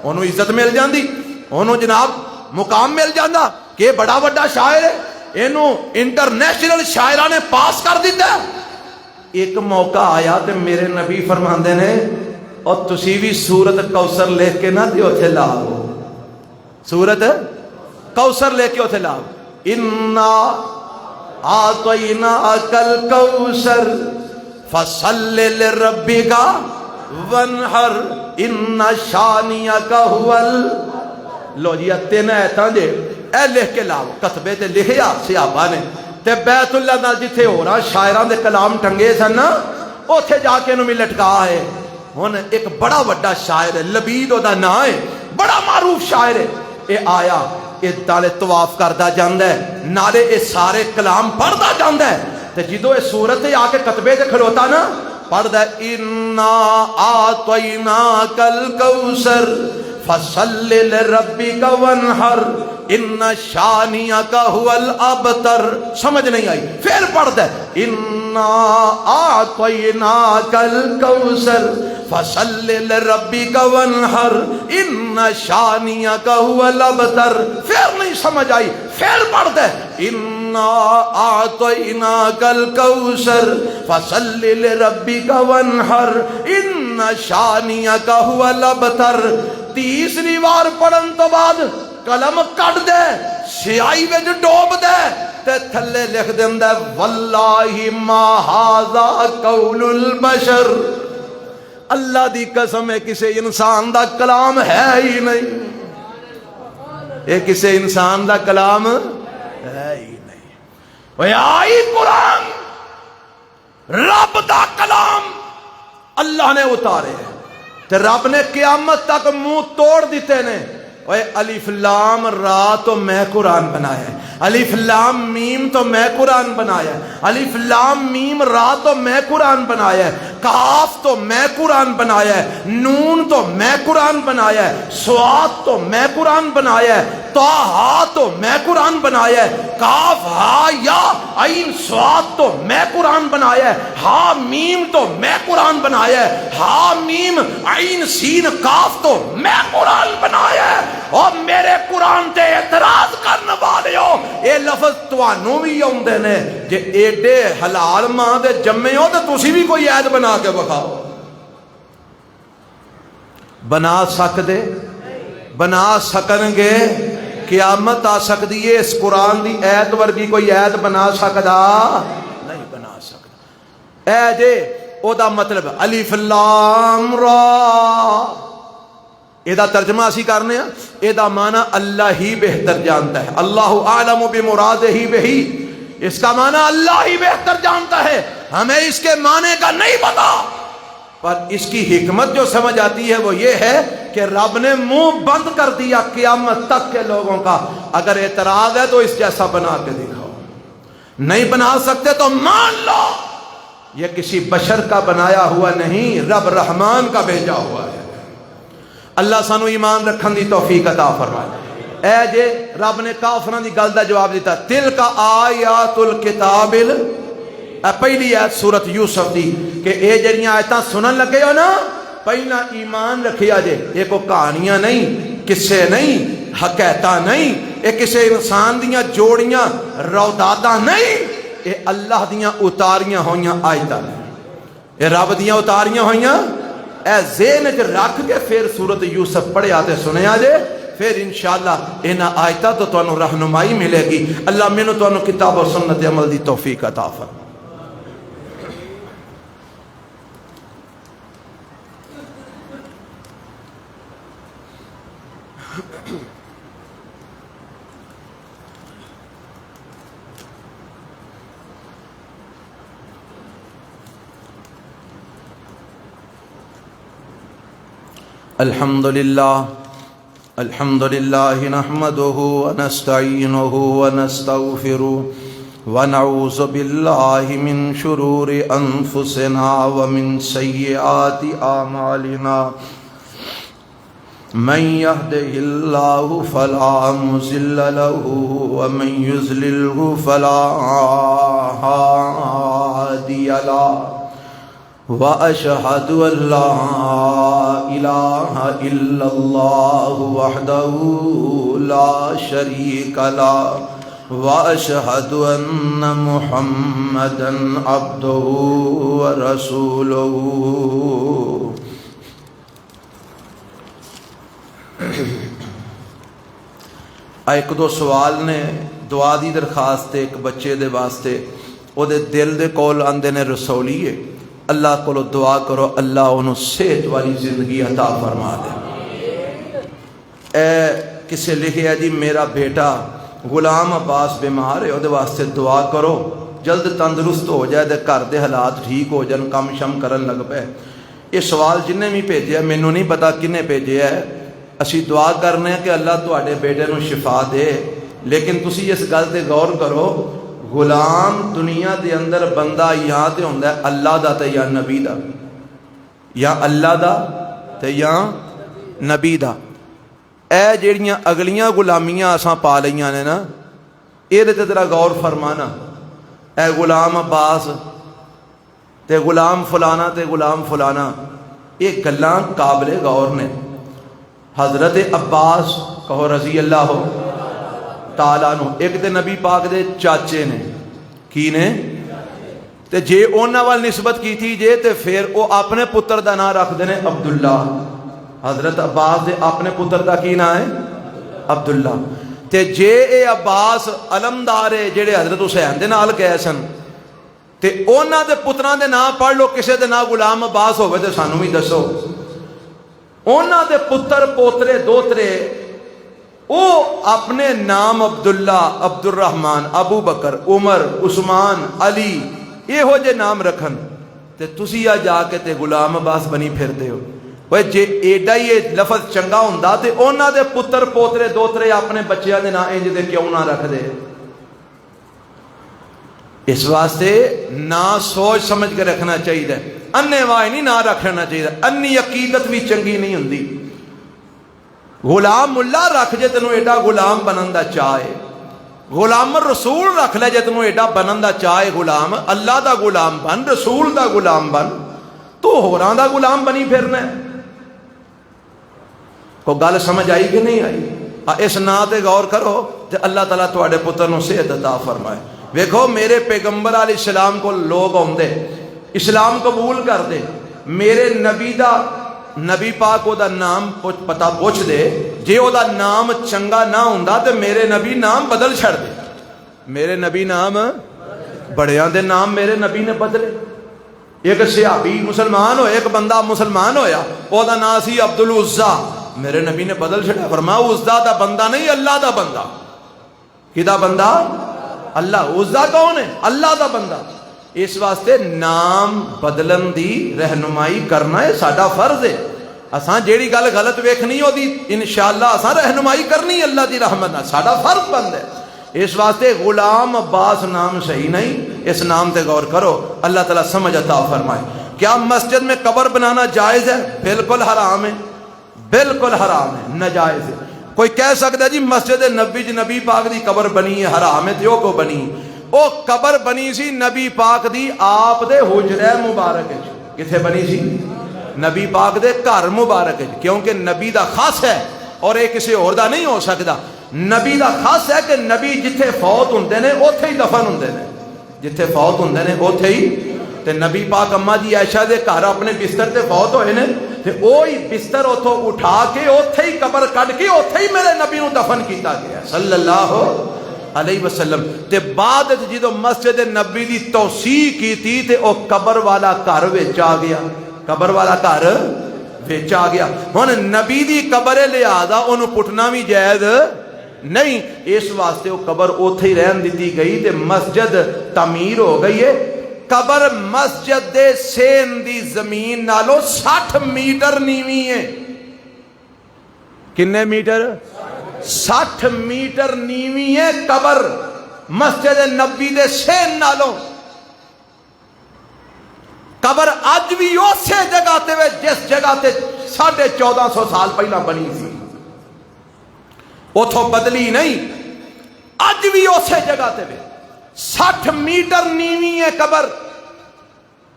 انہوں عزت مل جاندی، انہوں جناب مقام مل جاندہ کہ بڑا بڑا شاعر ہے، انہوں انٹرنیشنل شاعرہ نے پاس کر دیتا ہے۔ ایک موقع آیا تے میرے نبی فرماندے نے، اور تسی بھی سورت کوثر لے کے نہ دیو تھے لاؤ، سورت کوثر لے کے اتھے لاؤ، اِنَّا آتَيْنَاكَ الْكَوْثَرَ فَصَلِّ لِرَبِّكَ وَانْحَرْ إِنَّ شَانِئَكَ هُوَ لو جی تین ایتاں جے اے لکھ کے لاؤ، کتبے تے لکھیا صحابہ نے، تے بیت اللہ نال جتھے ہو رہا شاعران دے کلام ٹنگے سن نا، اوتھے جا کے انہوں میں لٹکا ہے۔ ہن ایک بڑا بڑا شاعر ہے، لبید دا نام ہے، بڑا معروف شاعر ہے، اے آیا اے نالے طواف کردا جاندا ہے، نالے اے سارے کلام پڑھدا جاندا ہے، تے جدوں اے صورت آ کے کتبے تے کھلوتا نا پڑھدا ہے، اِنَّا آتَيْنَاكَ الْكَوْثَرَ فَصَلِّ لِرَبِّكَ وَانْحَرْ إِنَّ شَانِئَكَ هُوَ الْأَبْتَرُ، سمجھ نہیں آئی، پھر پڑھدا ہے إِنَّا أَعْطَيْنَاكَ الْكَوْثَرَ فَصَلِّ لِرَبِّكَ وَانْحَرْ إِنَّ شَانِئَكَ هُوَ الْأَبْتَرُ، پھر نہیں سمجھ آئی، پھر پڑھدا ہے إِنَّا أَعْطَيْنَاكَ الْكَوْثَرَ فَصَلِّ لِرَبِّكَ وَانْحَرْ إِنَّ شَانِئَكَ هُوَ الْأَبْتَرُ۔ تیسری بار پڑھن تو بعد قلم کٹ دے سیاہی وچ ڈوب دے تے تھلے لکھ دیندا واللہ ما ھذا قول البشر، اللہ دی قسم ہے کسی انسان دا کلام ہے ہی نہیں، یہ کسی انسان دا کلام ہے ہی نہیں۔ وہ آئی قرآن رب دا کلام اللہ نے اتارے تے رب نے قیامت تک منہ توڑ دیتے نے۔ الف لام را تو میں قرآن بنایا ہے، الف لام میم تو میں قرآن بنایا ہے، الف لام میم را تو میں قرآن بنایا ہے، کاف تو میں قرآن بنایا ہے، نون تو میں قرآن بنایا ہے، صاد تو میں قرآن بنایا ہے، طٰہٰ تو میں قرآن بنایا ہے، کاف ہا یا عین صاد تو میں قرآن بنایا ہے، ہا میم تو میں قرآن بنایا ہے، ہا میم عین سین کاف تو میں قرآن بنایا ہے۔ اور میرے قرآن تے اعتراض کرنے والے ہو یہ لفظ توانوں بھی آندے نے، جے ایڈے حلال ماں دے جمے ہو تو تسی بھی کوئی عید بنا کے بکھاؤ۔ بنا سکدے بنا سکن گے، قیامت آ سکتی ہے، اس قرآن دی عید ورگی کوئی عید بنا سکدا نہیں، بنا سکدا۔ اے جے او دا مطلب الف لام را، یہ ترجمہ اسی کرنے ہیں، یہ معنی اللہ ہی بہتر جانتا ہے، اللہ اعلم بمرادہ بہی، اس کا معنی اللہ ہی بہتر جانتا ہے، ہمیں اس کے معنی کا نہیں پتا، پر اس کی حکمت جو سمجھ آتی ہے وہ یہ ہے کہ رب نے منہ بند کر دیا قیامت تک کے لوگوں کا۔ اگر اعتراض ہے تو اس جیسا بنا کے دکھاؤ، نہیں بنا سکتے تو مان لو یہ کسی بشر کا بنایا ہوا نہیں، رب رحمان کا بھیجا ہوا ہے۔ اللہ سانو ایمان رکھن دی توفیق عطا فرمائے۔ اے جے رب نے کافراں دی گل دا جواب دیتا، تلک آیات الکتاب، پہلی آیت سورت یوسف دی کہ اے جڑیاں آیتاں سنن لگے ہو نا، پہلا ایمان رکھیا جے، یہ کوئی کہانیاں نہیں، قصے نہیں، حکایتاں نہیں، یہ کسی انسان دیاں جوڑیاں روداداں نہیں، یہ اللہ دیاں اتاریاں ہویاں آیتاں، یہ رب دیاں اتاریاں ہویاں۔ اے ذہن وچ رکھ کے پھر سورت یوسف پڑھے آتے سنے آجے، پھر انشاءاللہ انہاں آیتاں تو تانوں رہنمائی ملے گی۔ اللہ مینوں تانوں کتاب و سنت عمل دی توفیق عطا فرمائے۔ الحمدللہ نحمده ونستعینه ونستغفره ونعوذ باللہ من شرور انفسنا ومن سیئات اعمالنا، من يهده الله فلا مضل له ومن يضلل فلا هادي له، وأشهد أن لا إله إلا الله وحده لا شريك له، وأشهد أن محمدا عبده ورسوله۔ ایک دو سوال نے، دعا دی درخواست ایک بچے دے واسطے، او دے دل دے کول آندے نے رسولیے، اللہ کو دعا کرو اللہ انہوں صحت والی زندگی عطا فرما دے۔ اے کسے لکھے ہے جی میرا بیٹا غلام عباس بیمار ہے، وہ واسطے دعا کرو جلد تندرست ہو جائے، دے گھر دے حالات ٹھیک ہو جائیں، کم شم کرن لگ پے۔ یہ سوال جن نے بھی بھیجے ہے، مینوں نہیں پتا کنے بھیجے ہے، اسی دعا کرنے کہ اللہ تواڈے بیٹے نو شفا دے، لیکن تسی اس گل تے غور کرو، غلام دنیا دے اندر بندہ یا تے ہوندا ہے اللہ دا تے یا نبی دا، یا اللہ دا تے یا نبی دا۔ اے جیڑیاں اگلیاں غلامیاں اساں پا لیاں نے نا، اے تے ذرا غور فرمانا، اے غلام عباس تے غلام فلانا تے غلام فلانا، یہ گلاں قابل غور نے۔ حضرت عباس کہو رضی اللہ تعالیٰ عنہ، ایک تے نبی پاک دے چاچے نے، کی نے تے جے اونا وال نسبت کی تھی جے تے پھر او اپنے پتر دا نام رکھ دینے عبداللہ۔ حضرت عباس دے اپنے پتر دا کی نام ہے عبداللہ. تے جے اے عباس علمدار ہے جڑے حضرت حسین دے نال گئے سن تے اوہناں دے پتراں دے نام پڑھ لو کسے دے نام غلام عباس ہوئے تے سانو بھی دسو. اوہناں دے پتر پوترے دوترے او اپنے نام عبداللہ، عبد الرحمن، ابو بکر، عمر، عثمان، علی یہ ہو جے نام رکھن تے تسی آ جا کے تے غلام عباس بنی پھر دے ہو. وہ جے ایڈا ہی لفظ چنگا ہوندا تے اوہناں دے پتر پوترے دوترے اپنے بچیاں دے نام انج دے کیوں نہ رکھ دے. اس واسطے نہ سوچ سمجھ کے رکھنا چاہیے، انے وائی نہیں نہ رکھنا چاہیے. انی عقیدت بھی چنگی نہیں ہوندی. غلام اللہ رکھ جے تینوں ایڈا غلام بنن دا چاہے، غلام رسول رکھ لے جے تینوں ایڈا بنن دا چاہے، غلام اللہ دا غلام بن، رسول دا غلام بن، تو ہوراں دا غلام بنی پھرنا ہے. کو گل سمجھ آئی کہ نہیں آئی؟ اس نا تے غور کرو تے اللہ تعالیٰ تواڈے پتر نوں صحت عطا فرمائے. ویکھو میرے پیغمبر علیہ السلام کو لوگ آندے اسلام قبول کر دے، میرے نبی دا نبی پاک او دا نام پتہ پوچھ دے، جے او دا نام چنگا نہ ہوندا تے میرے نبی نام بدل چھڑ دے. میرے نبی نام بڑیاں دے نام میرے نبی نے بدلے. ایک صحابی مسلمان ہوئے، ایک بندہ مسلمان ہویا، او دا نام سی عبد العزا، میرے نبی نے بدل چھڑا، فرمایا عزا دا بندہ نہیں اللہ دا بندہ. کدا بندہ؟ اللہ. عزا کون ہے؟ اللہ دا بندہ. اس واسطے نام بدلن دی رہنمائی کرنا ہے ساڈا فرض ہے. اساں جیڑی گل غلط ویکھنی ہو دی انشاءاللہ اساں رہنمائی کرنی اللہ دی رحمت نال، ساڈا فرض بند ہے. اس واسطے غلام عباس نام صحیح نہیں. اس نام تے غور کرو، اللہ تعالیٰ سمجھ عطا فرمائے. کیا مسجد میں قبر بنانا جائز ہے؟ بالکل حرام ہے، بالکل حرام ہے، ناجائز ہے. کوئی کہہ سکتا ہے جی مسجد نبی نبی پاک دی قبر بنی ہے، حرام ہے. تو کو بنی او قبر بنی سی نبی پاک دی آپ دے حجرہ مبارک وچ. کتھے بنی سی؟ نبی پاک دے گھر مبارک وچ، کیونکہ نبی دا خاص ہے اور یہ کسی اور دا نہیں ہو سکتا. نبی دا خاص ہے کہ نبی جتھے فوت ہوندے نے اوتھے ہی دفن ہوندے نے، جتھے فوت ہوندے نے اوتھے ہی. تے نبی پاک اما جی عائشہ دے گھر اپنے بستر تے فوت ہوئے نے تے اوہی بستر اتھوں اٹھا کے اوتھے ہی قبر کڈ کے اوتھے ہی میرے نبی نو دفن کیتا گیا صلی اللہ علیہ وسلم. تے بعد جدو مسجد نبی دی توسیع کیتی تے او قبر والا گھر وچ آ گیا، قبر والا گھر وچ آ گیا. ہن نبی دی قبر لہذا اونوں پٹنا بھی جائز نہیں. اس واسطے وہ قبر اوتھے ہی رہن دیتی گئی تے مسجد تعمیر ہو گئی ہے. قبر مسجد دے سین دی زمین نالو 60 میٹر نیوی ہے. کنے میٹر؟ 60 میٹر نیوی ہے قبر مسجد نبی دے سین نالو. قبر اج بھی اسی جگہ تے جس جگہ تے 1450 سال پہلا بنی سی، اتھوں بدلی نہیں، اج بھی اسی جگہ تے 60 میٹر نیوی ہے قبر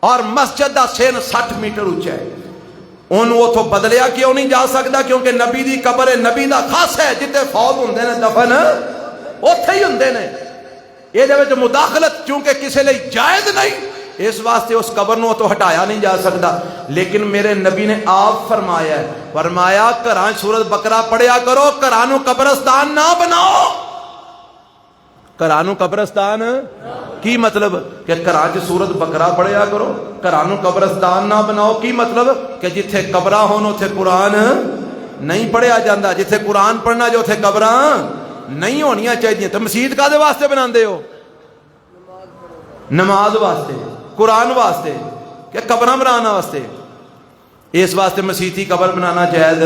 اور مسجد دا سین 60 میٹر اونچا ہے. انہوں اتھوں بدلیا کیوں نہیں جا سکتا؟ کیونکہ نبی دی قبر ہے، نبی دا خاص ہے، جتے فوت ہوندے نے دفن اوتھے ہی ہوندے نے. یہ دے وچ مداخلت چونکہ کسی لئی جائز نہیں، اس واسطے اس قبر نو تو ہٹایا نہیں جا سکتا. لیکن میرے نبی نے آپ فرمایا ہے، فرمایا گھراں سورۃ بقرہ پڑھیا کرو، گھراں نو قبرستان نہ بناؤ. گھراں نو قبرستان کی مطلب؟ کہ گھراں چ سورۃ بقرہ پڑھیا کرو، گھراں نو قبرستان نہ بناؤ. کی مطلب؟ کہ جتھے قبراں ہون اوتھے قرآن نہیں پڑھیا جاندا، جتھے قرآن پڑھنا جو اوتھے قبراں نہیں ہونیاں چاہیے. تو مسجد کادے واسطے بناندے ہو؟ نماز واسطے، قرآن واسطے، کہ قبراں بنانا واسطے. اس واسطے مسیتی قبر بنانا جائز.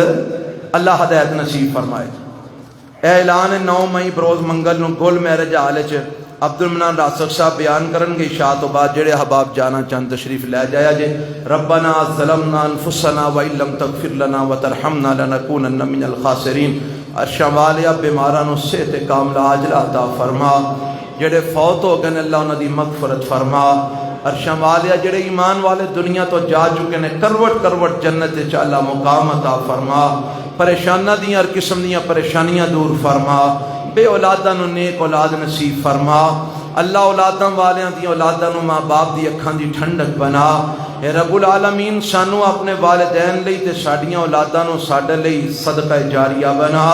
اللہ ہدایت نصیب فرمائے. اعلان 9 مئی بروز منگل نو گل میرج ہال وچ عبد المنان راسخ صاحب بیان کرن گے. عشاء تو بعد جڑے احباب جانا چند تشریف لے جایا جے. ربنا ظلمنا انفسنا وان لم تغفر لنا وترحمنا لنکونن من الخاسرین. ارشاں والیا بیماراں نو صحت کاملہ عاجلہ عطا فرما. جڑے فوت ہو گئے اللہ انہاں دی مغفرت فرما. ارشاں والیا جڑے ایمان والے دنیا تو جا چکے نے کروٹ کروٹ جنت وچ اللہ مقام عطا فرما. پریشانہ دیاں ہر قسم دیاں پریشانیاں دور فرما. بے اولاداں نو نیک اولاد نصیب فرما. اللہ اولاداں والیاں دی اولاداں نو ماں باپ دی اکھاں دی ٹھنڈک بنا. اے رب العالمین سانو اپنے والدین لئی تے ساڈیاں اولاداں نو ساڈے لئی صدقہ جاریہ بنا.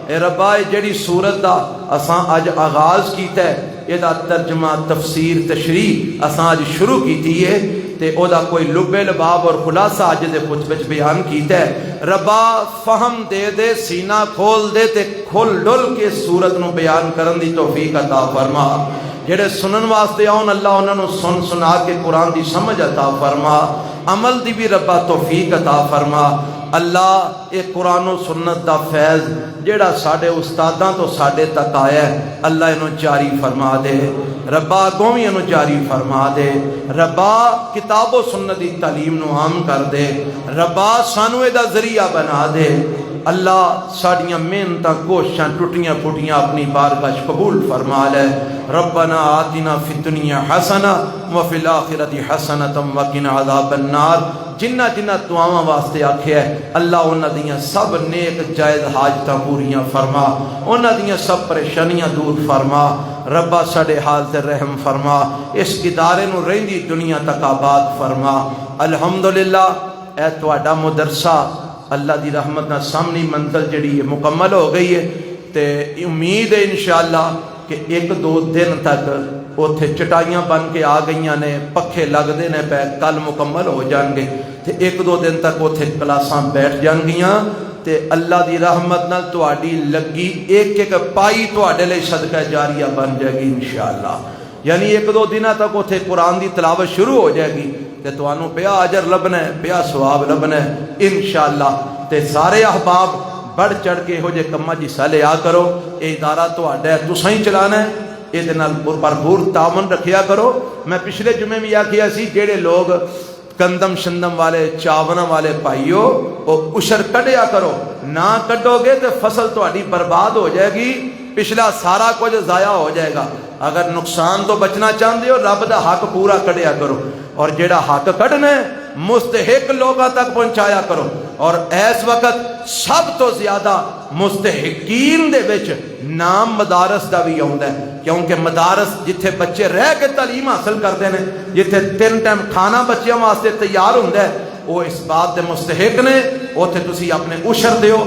اے ربا جڑی سورت دا اساں اج آغاز کیتا ہے یہ ترجمہ تفسیر تشریح اساں اج شروع کیتی ہے تے او دا کوئی لب لباب اور خلاصہ اج دے خطبے وچ بیان کیتا ہے ربا فہم دے دے سینہ کھول دے تے کھل ڈل کے سورت نو بیان کرن دی توفیق عطا فرما جڑے سنن واسطے آن اللہ انہاں نو سن سنا کے قرآن دی سمجھ عطا فرما عمل دی بھی ربا توفیق عطا فرما اللہ اے قرآن و سنت دا فیض جڑا ساڈے استاداں تو ساڈے تک آیا ہے اللہ انہوں جاری فرما دے ربا قومی انہوں جاری فرما دے ربا کتاب و سنت دی تعلیم نو عام کر دے ربا سانوے دا ذریعہ بنا دے اللہ ساڑیاں محنتاں کوششاں ٹوٹیاں پھوٹیاں اپنی بارگاہ قبول فرما لے ربنا آتنا فی الدنیا حسنہ وفی الآخرۃ حسنۃ وقنا عذاب النار جنہ جنہ دعاواں واسطے آکھیا ہے اللہ انہاں دیاں سب نیک جائز حاجتاں پوریاں فرما انہاں دیاں سب پریشانیاں دور فرما ربا ساڈے حال تے رحم فرما اس ادارے نو رہندی دنیا تک آباد فرما الحمدللہ اے تہاڈا مدرسہ اللہ دی رحمت نہ سامنی منزل جڑی ہے مکمل ہو گئی ہے تے امید ہے انشاءاللہ کہ ایک دو دن تک اوتھے چٹائیاں بن کے آ گئیاں نے پکھے لگدے نے پے کل مکمل ہو جان گے تے ایک دو دن تک اوتھے کلاساں بیٹھ جان گیاں تے اللہ دی رحمت نال تہاڈی لگی ایک ایک پائی تہاڈے لئی صدقہ جاریہ بن جائے گی انشاءاللہ یعنی ایک دو دنہ تک اوتھے قرآن دی تلاوت شروع ہو جائے گی تے تانوں بیا اجر لبنا ہے بیا ثواب لبنا ہے انشاءاللہ تے سارے احباب بڑھ چڑھ کے ہو جے کما جی حصہ لیا کرو اے ادارہ تہاڈا ہے تساں ہی چلانا ہے اے دے نال بھرپور تعاون رکھیا کرو میں پچھلے جمعے بھی آکھیا سی جڑے لوگ کندم شندم والے چاونا والے پائیو او عشر کڈیا کرو نہ کڈو گے تے فصل تہاڈی برباد ہو جائے گی پچھلا سارا کچھ ضائع ہو جائے گا اگر نقصان تو بچنا چاہتے ہو رب دا حق پورا کڈیا کرو اور جڑا حق کڈنا ہے مستحق لوگاں تک پہنچایا کرو اور اس وقت سب تو زیادہ مستحقین دے وچ نام مدارس دا بھی آوندا ہے کیونکہ مدارس جتھے بچے رہ کے تعلیم حاصل کرتے ہیں جتھے 3 ٹائم کھانا بچیاں واسطے تیار ہوندا ہے وہ اس بات دے مستحق نے اوتھے تسی اپنے عشر دیو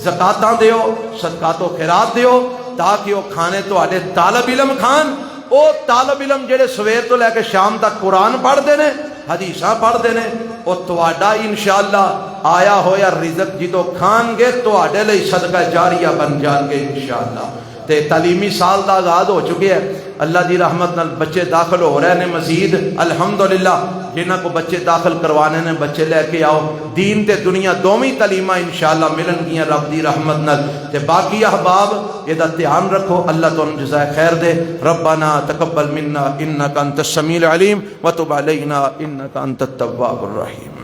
زکاتاں دیو صدقات و خیرات دیو تاکہ وہ کھانے تہاڈے طالب علم کھان او طالب علم جڑے سویر تو لے کے شام تک قرآن پڑھتے ہیں حدیثاں پڑھتے ہیں وہ تہاڈا انشاءاللہ آیا ہویا رزق جدو کھان گے تہاڈے لئی صدقہ جاریہ بن جان گے انشاءاللہ تے تعلیمی سال دا آغاز ہو چکے ہیں اللہ دی رحمت نال بچے داخل ہو رہے ہیں مزید الحمدللہ جنہاں کو بچے داخل کروانے نے بچے لے کے آؤ دین تے دنیا دومی تعلیمہ انشاءاللہ ملن گیاں رب دی رحمت نال تے باقی احباب یہ دا دھیان رکھو اللہ تو جزائے خیر دے ربنا تقبل منا انک انت السمیع العلیم وتب علینا انک انت التواب الرحیم